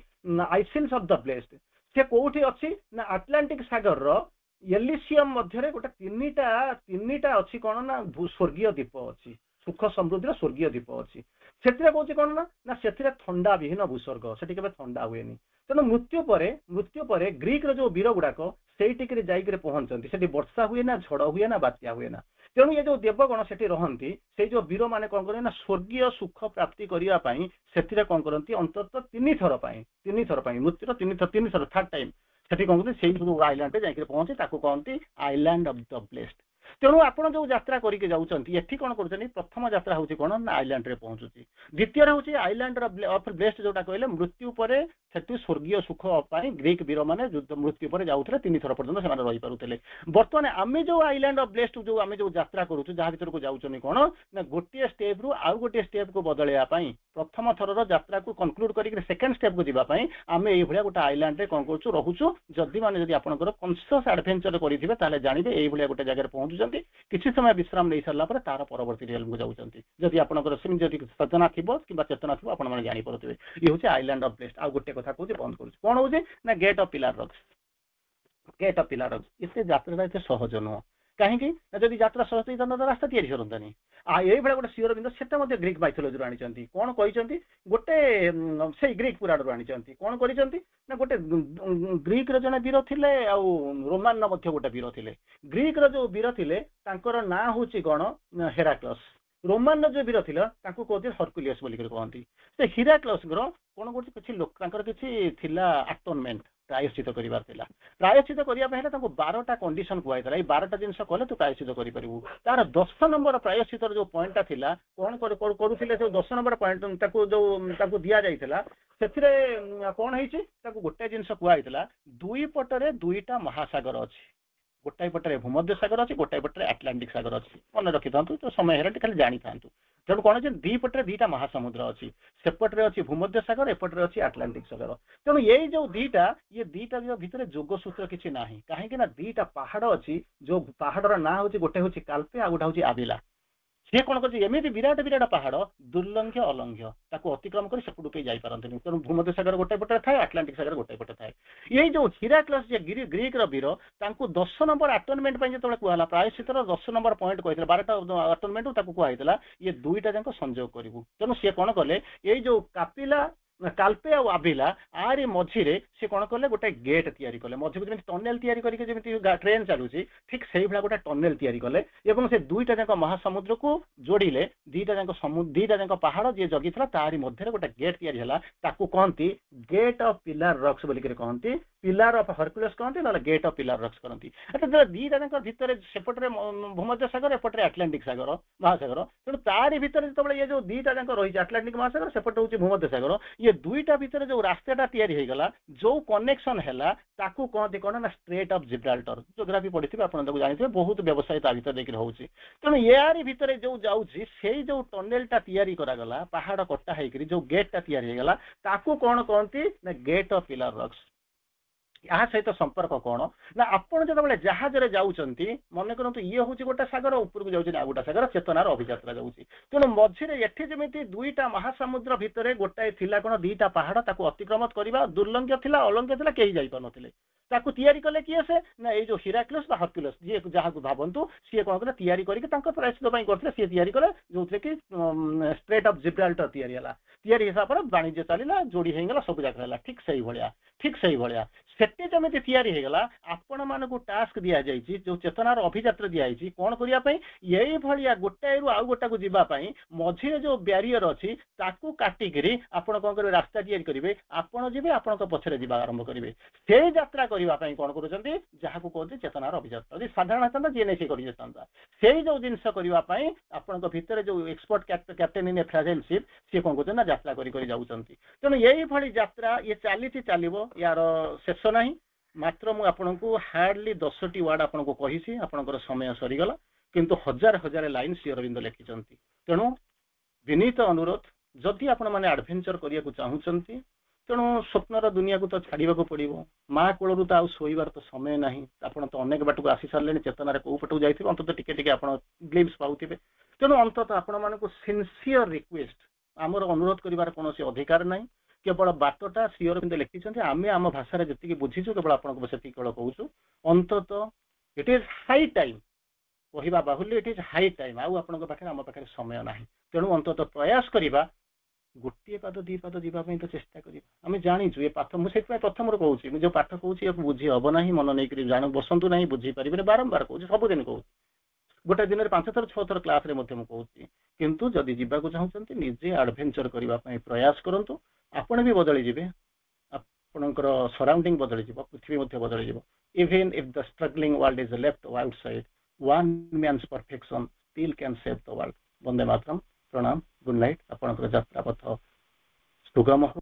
ଆଇସିଲ୍ସ ଅଫ ଦ ବ୍ଲେସ୍ଡ। ସେ କୋଉଠି ଅଛି ନା ଆଟଲାଣ୍ଟିକ ସାଗରର ଏଲିସିୟମ ମଧ୍ୟରେ ଗୋଟେ ତିନିଟା ଅଛି କଣ ନା ସ୍ୱର୍ଗୀୟ ଦ୍ୱୀପ ଅଛି। ସୁଖ ସମୃଦ୍ଧିର ସ୍ୱର୍ଗୀୟ ଦ୍ୱୀପ ଅଛି। ସେଥିରେ କହୁଛି କଣ ନା ସେଥିରେ ଥଣ୍ଡା ବିହୀନ ଭୂସ୍ୱର୍ଗ ସେଠି କେବେ ଥଣ୍ଡା ହୁଏନି। ତେଣୁ ମୃତ୍ୟୁ ପରେ ଗ୍ରୀକର ଯୋଉ ବୀର ଗୁଡାକ ସେଇଠିକି ଯାଇକି ପହଞ୍ଚନ୍ତି ସେଠି ବର୍ଷା ହୁଏ ନା ଝଡ ହୁଏ ନା ବାତ୍ୟା ହୁଏ ନା। ତେଣୁ ଏ ଯୋଉ ଦେବଗଣ ସେଠି ରହନ୍ତି ସେଇ ଯୋଉ ବୀର ମାନେ କଣ କରନ୍ତି ନା ସ୍ୱର୍ଗୀୟ ସୁଖ ପ୍ରାପ୍ତି କରିବା ପାଇଁ ସେଥିରେ କଣ କରନ୍ତି ଅନ୍ତତଃ 3 ଥର ପାଇଁ ମୃତ୍ୟୁର 3 ଥର ଥାର୍ଡ ଟାଇମ ସେଠି କଣ କରନ୍ତି ସେଇ ଯୋଉ ଆଇଲ୍ୟାଣ୍ଡରେ ଯାଇକି ପହଞ୍ଚି ତାକୁ କହନ୍ତି ଆଇଲ୍ୟାଣ୍ଡ ଅଫ ଦ ବ୍ଲେସ୍ଡ। ତେଣୁ ଆପଣ ଯୋଉ ଯାତ୍ରା କରିକି ଯାଉଛନ୍ତି ଏଠି କଣ କରୁଛନ୍ତି ପ୍ରଥମ ଯାତ୍ରା ହଉଛି କଣ ନା ଆଇଲ୍ୟାଣ୍ଡରେ ପହଞ୍ଚୁଛି। ଦ୍ୱିତୀୟରେ ହଉଛି ଆଇଲ୍ୟାଣ୍ଡ ଅଫ ବ୍ଲେସ୍ଡ ଯୋଉଟା କହିଲେ ମୃତ୍ୟୁ ପରେ ସେଠି ସ୍ୱର୍ଗୀୟ ସୁଖ ପାଇଁ ଗ୍ରୀକ ବୀର ମାନେ ମୃତ୍ୟୁ ପରେ ଯାଉଥିଲେ 3 ଥର ପର୍ଯ୍ୟନ୍ତ ସେମାନେ ରହିପାରୁଥିଲେ। ବର୍ତ୍ତମାନ ଆମେ ଯୋଉ ଆଇଲ୍ୟାଣ୍ଡ ଅଫ ବ୍ଲେସ୍ଡ ଆମେ ଯୋଉ ଯାତ୍ରା କରୁଛୁ ଯାହା ଭିତରକୁ ଯାଉଛନ୍ତି କଣ ନା ଗୋଟିଏ ଷ୍ଟେପ ରୁ ଆଉ ଗୋଟିଏ ଷ୍ଟେପ କୁ ବଦଳେଇବା ପାଇଁ ପ୍ରଥମ ଥରର ଯାତ୍ରାକୁ କନକ୍ଲୁଡ କରିକି ସେକେଣ୍ଡ ଷ୍ଟେପକୁ ଯିବା ପାଇଁ ଆମେ ଏଇଭଳିଆ ଗୋଟେ ଆଇଲ୍ୟାଣ୍ଡରେ କଣ କରୁଛୁ ରହୁଛୁ। ଯଦି ଆପଣଙ୍କର କନସିୟସ୍ ଆଡଭେଞ୍ଚର କରିଥିବେ ତାହେଲେ ଜାଣିବେ ଏଇଭଳିଆ ଗୋଟେ ଜାଗାରେ ପହଞ୍ଚୁଛନ୍ତି। କିଛି ସମୟ ବିଶ୍ରାମ ନେଇ ସାରିଲା ପରେ ତାର ପରବର୍ତ୍ତୀ ରିୟଲକୁ ଯାଉଛନ୍ତି। ଯଦି ଆପଣଙ୍କର ସେମିତି ଯଦି ସଚେତନା ଥିବ କିମ୍ବା ଚେତନା ଥିବ ଆପଣମାନେ ଜାଣିପାରୁଥିବେ। ଇଏ ହଉଛି ଆଇଲ୍ୟାଣ୍ଡ ଅଫ ବ୍ଲେସ୍ଡ। ଆଉ ଗୋଟେ କଥା କହୁଛି ବନ୍ଦ କରୁଛି କଣ ହଉଛି ନା ଗେଟ୍ ଅଫ ପିଲାର ରକ୍ସ। ଗେଟ୍ ଅଫ ପିଲାର ରକ୍ସ ଏତେ ଯାତ୍ରାଟା ଏତେ ସହଜ ନୁହଁ। କାହିଁକି ନା ଯଦି ଯାତ୍ରା ସହଜ ହେଇଥାନ୍ତା ତ ରାସ୍ତା ତିଆରି କରନ୍ତାନି। ଆଉ ଏଇଭଳିଆ ଗୋଟେ ଶ୍ରୀ ଅରବିନ୍ଦ ସେଟା ମଧ୍ୟ ଗ୍ରୀକ ମାଇଥୋଲୋଜିରୁ ଆଣିଛନ୍ତି। କଣ କହିଛନ୍ତି ଗୋଟେ ସେଇ ଗ୍ରୀକ ପୁରାଣରୁ ଆଣିଛନ୍ତି। କଣ କରିଛନ୍ତି ନା ଗୋଟେ ଗ୍ରୀକର ଜଣେ ବୀର ଥିଲେ ଆଉ ରୋମାନର ମଧ୍ୟ ଗୋଟେ ବୀର ଥିଲେ। ଗ୍ରୀକର ଯୋଉ ବୀର ଥିଲେ ତାଙ୍କର ନାଁ ହଉଛି କଣ ହେରାକ୍ଲସ। ରୋମାନର ଯୋଉ ବୀର ଥିଲା ତାଙ୍କୁ କହୁଥିଲେ ହରକୁଲିୟସ ବୋଲିକରି କହନ୍ତି। ସେ ହିରାକ୍ଲସଙ୍କର କଣ କରୁଛି କିଛି ଲୋକ ତାଙ୍କର କିଛି ଥିଲା ଆଟନମେଣ୍ଟ ପ୍ରାୟଶ୍ଚିତ କରିବାର ଥିଲା। ପ୍ରାୟଶ୍ଚିତ କରିବା ପାଇଁ ହେଲେ ତାଙ୍କୁ 12ଟା କଣ୍ଡିସନ କୁହାଯାଇଥିଲା। ଏଇ 12ଟା ଜିନିଷ କଲେ ତୁ ପ୍ରାୟଶ୍ଚିତ କରିପାରିବୁ। ତାର 10 ନମ୍ବର ପ୍ରାୟଶ୍ଚିତର ଯୋଉ ପଏଣ୍ଟଟା ଥିଲା କଣ କରୁଥିଲେ ଯୋଉ 10 ନମ୍ବର ପଏଣ୍ଟ ତାକୁ ଦିଆଯାଇଥିଲା ସେଥିରେ କଣ ହେଇଛି ତାକୁ ଗୋଟେ ଜିନିଷ କୁହାଯାଇଥିଲା 2 ପଟରେ 2ଟା ମହାସାଗର ଅଛି। ଗୋଟାଏ ପଟରେ ଭୂମଧ୍ୟ ସାଗର ଅଛି ଗୋଟାଏ ପଟରେ ଆଟଲାଣ୍ଟିକ ସାଗର ଅଛି। ମନେ ରଖିଥାନ୍ତୁ ତ ସମୟ ହେଲେ ଖାଲି ଜାଣିଥାନ୍ତୁ। ତେଣୁ କଣ ଅଛି 2 ପଟରେ 2ଟା ମହାସମୁଦ୍ର ଅଛି। ସେପଟରେ ଅଛି ଭୂମଧ୍ୟ ସାଗର ଏପଟରେ ଅଛି ଆଟଲାଣ୍ଟିକ ସାଗର। ତେଣୁ ଏଇ ଯୋଉ ଦିଟା ଭିତରେ ଯୋଗସୂତ୍ର କିଛି ନାହିଁ। କାହିଁକି ନା 2ଟା ପାହାଡ ଅଛି। ଯୋଉ ପାହାଡର ନାଁ ହଉଛି ଗୋଟେ ହଉଛି କାଲ୍ପେ ଆଉ ଗୋଟେ ହଉଛି ଆବିଲା। सी कौन कर विराट विराट पहाड़ दुर्लंघ्य अलंघ्य ताको अतिक्रम कर सेपटू कहीं जापारती तेणु भूमध्य सागर गोटे पटे थाए आटलांटिक सागर गोटे पटे थाए ये जो हिराक्लस ग्रीक वीर 10 नंबर आटोनमेंट जो कहला प्रायश्चितर 10 नंबर पॉइंट कहते 12टा आटोनमेंट कहला ये दुईटा जाक संयोग करूँ तेणु सी कौन कले ये जो कापिला काल्पे आ आबिला आरी मझिरे से कौन कले गोटे गेट तैयारी कले मझी को टनेल तैयारी करके ट्रेन चलुची ठीक से भाया गोटे टनेल तैयारी कले एवं से दुईटा जाक महासमुद्र को जोड़िले दीटा जाक पहाड़ जी जगी तारी मध्य गोटे गेट तैयारी है ताकू कहती गेट ऑफ पिलर रॉक्स बोलिक कहती पिलर ऑफ हरकुलस कहते ना गेट ऑफ पिलर रॉक्स कहती अच्छा दीटा जाक भितर सेपटे भूमध्य सागर एपटे आटलांटिक सागर महासागर तेणु तारी भितर जो ये जो दीटा जाक रही आटलांटिक महासागर सेपटे हूँ भूमध्य सागर ये दुईटा भितर जो रास्ताटा तैयारी होगला जो कनेक्शन है ताकू कहते कौन ना स्ट्रेट ऑफ जिब्राल्टर जोग्राफी पढ़ी आप जानते बहुत व्यवसाय ता भर देखिए होची तेणु यारी भितर जो जाऊँगी से जो टनेलटा तैयारी करागला पहाड़ कटा होकर जो गेटटा तैयारी होगला ताकू कौन कहती ना गेट ऑफ पिलर रॉक्स या सहित संपर्क कौन ना आपड़ जो जहाज जाऊँगी मन करूँ ये हूँ गोटे सागर उपरको जाऊँगी आ गोटे सागर चेतनार अभियात्रा जाऊँगी तेणु मझिरे एठी जमी दुईटा महासमुद्र भितर गोटाए थिला कौन दीटा पहाड़ ताकू अतिक्रम करवा दुर्लंघ्य थिला अलंघ्य थिला कहीं जाई पारुनथिले ताकू तैयारी कले किए से ना ये जो हिराक्लस बा हरक्युलस जी जहाँ भावतु सी कौन कले तैयारी करके प्रायश्चित करते सी तैयारी कले जो कि स्ट्रेट ऑफ जिब्राल्टर तैयारी हिसाब से वाणिज्य चलला जोड़ी होगला सब जाक ठीक से भाया सेटे जमी तैयारी होगला आपण मान टास्क दि जाइए जो चेतनार अभियात्रा दिखाई कौन करने यही भाया गोटाए रु आउ गोटा को जीवाई मझे जो ब्यारियर अच्छी ताकू काटिकी आपड़ कौन करेंगे रास्ता तैयारी करेंगे आपड़ जी आपण पछरे जा आरंभ करेंगे से यात्रा करने कौन करुँच जहाँ कहते चेतनार अभियात्रा जी साधारण था जी नहीं करता से जो जिनस करने आपण भितर जो एक्सपर्ट कैप्टेन इन ए फ्रेजाइल शिप सी कौन कर यात्रा कर तेणु यही भाई यात्रा ये चली चलो यार शेष ना मात्र मुझे आपन को हार्डली 10टी वार्ड आपन को कही आपंकर समय सरीगला किंतु हजार हजार लाइन श्री अरविंद लिखिं तेणु विनीत अनुरोध जदि आपण मैंने एडभेंचर करने को चाहूँगी तेणु स्वप्नर दुनिया को तो छाड़ा पड़ो माँ कोलू तो आउ शोबार तो समय ना आपड़ तो अनेक बाट को आसी सारे चेतनार कौ पटक जाइए अंत टिके आप ग्लिम्स पाऊे तेणु अंत आपण मानक सिनसीयर रिक्वेस्ट आमर अनुरोध कर कौन अधिकार ना केवल बातटा श्री अरविंद लिखिं आम आम भाषा जी बुझीचु केवल आपको से केवल कहूँ अंतत इट इज हाई टाइम कहवा बाहुल्य इट इज हाई टाइम आम पाखे समय ना तेणु अंतत प्रयास करवा गोटे पाद दी पाद जावाई तो चेष्टा करें आम जाचु ये पाठ मुझे प्रथम कहूँ जो पाठ कहूँ बुझी हम ना मन नहीं जान बसतु ना बुझीपारे बारंबार कहूँ सबुदिन कहूँ गोटे दिन में 5 थर 6 थर क्लास कहूँ किंतु जदि जावाक चाहते निजे एडभेंचर करने प्रयास करूँ आपण भी बदली जीवे आपणकर सराउंडिंग बदली जीव पृथ्वी बदली जीव even if the struggling world is left outside one man's perfection still can save the world. वंदे मातरम। प्रणाम। Good night. आपणकर यात्रा पथ सुगम हो।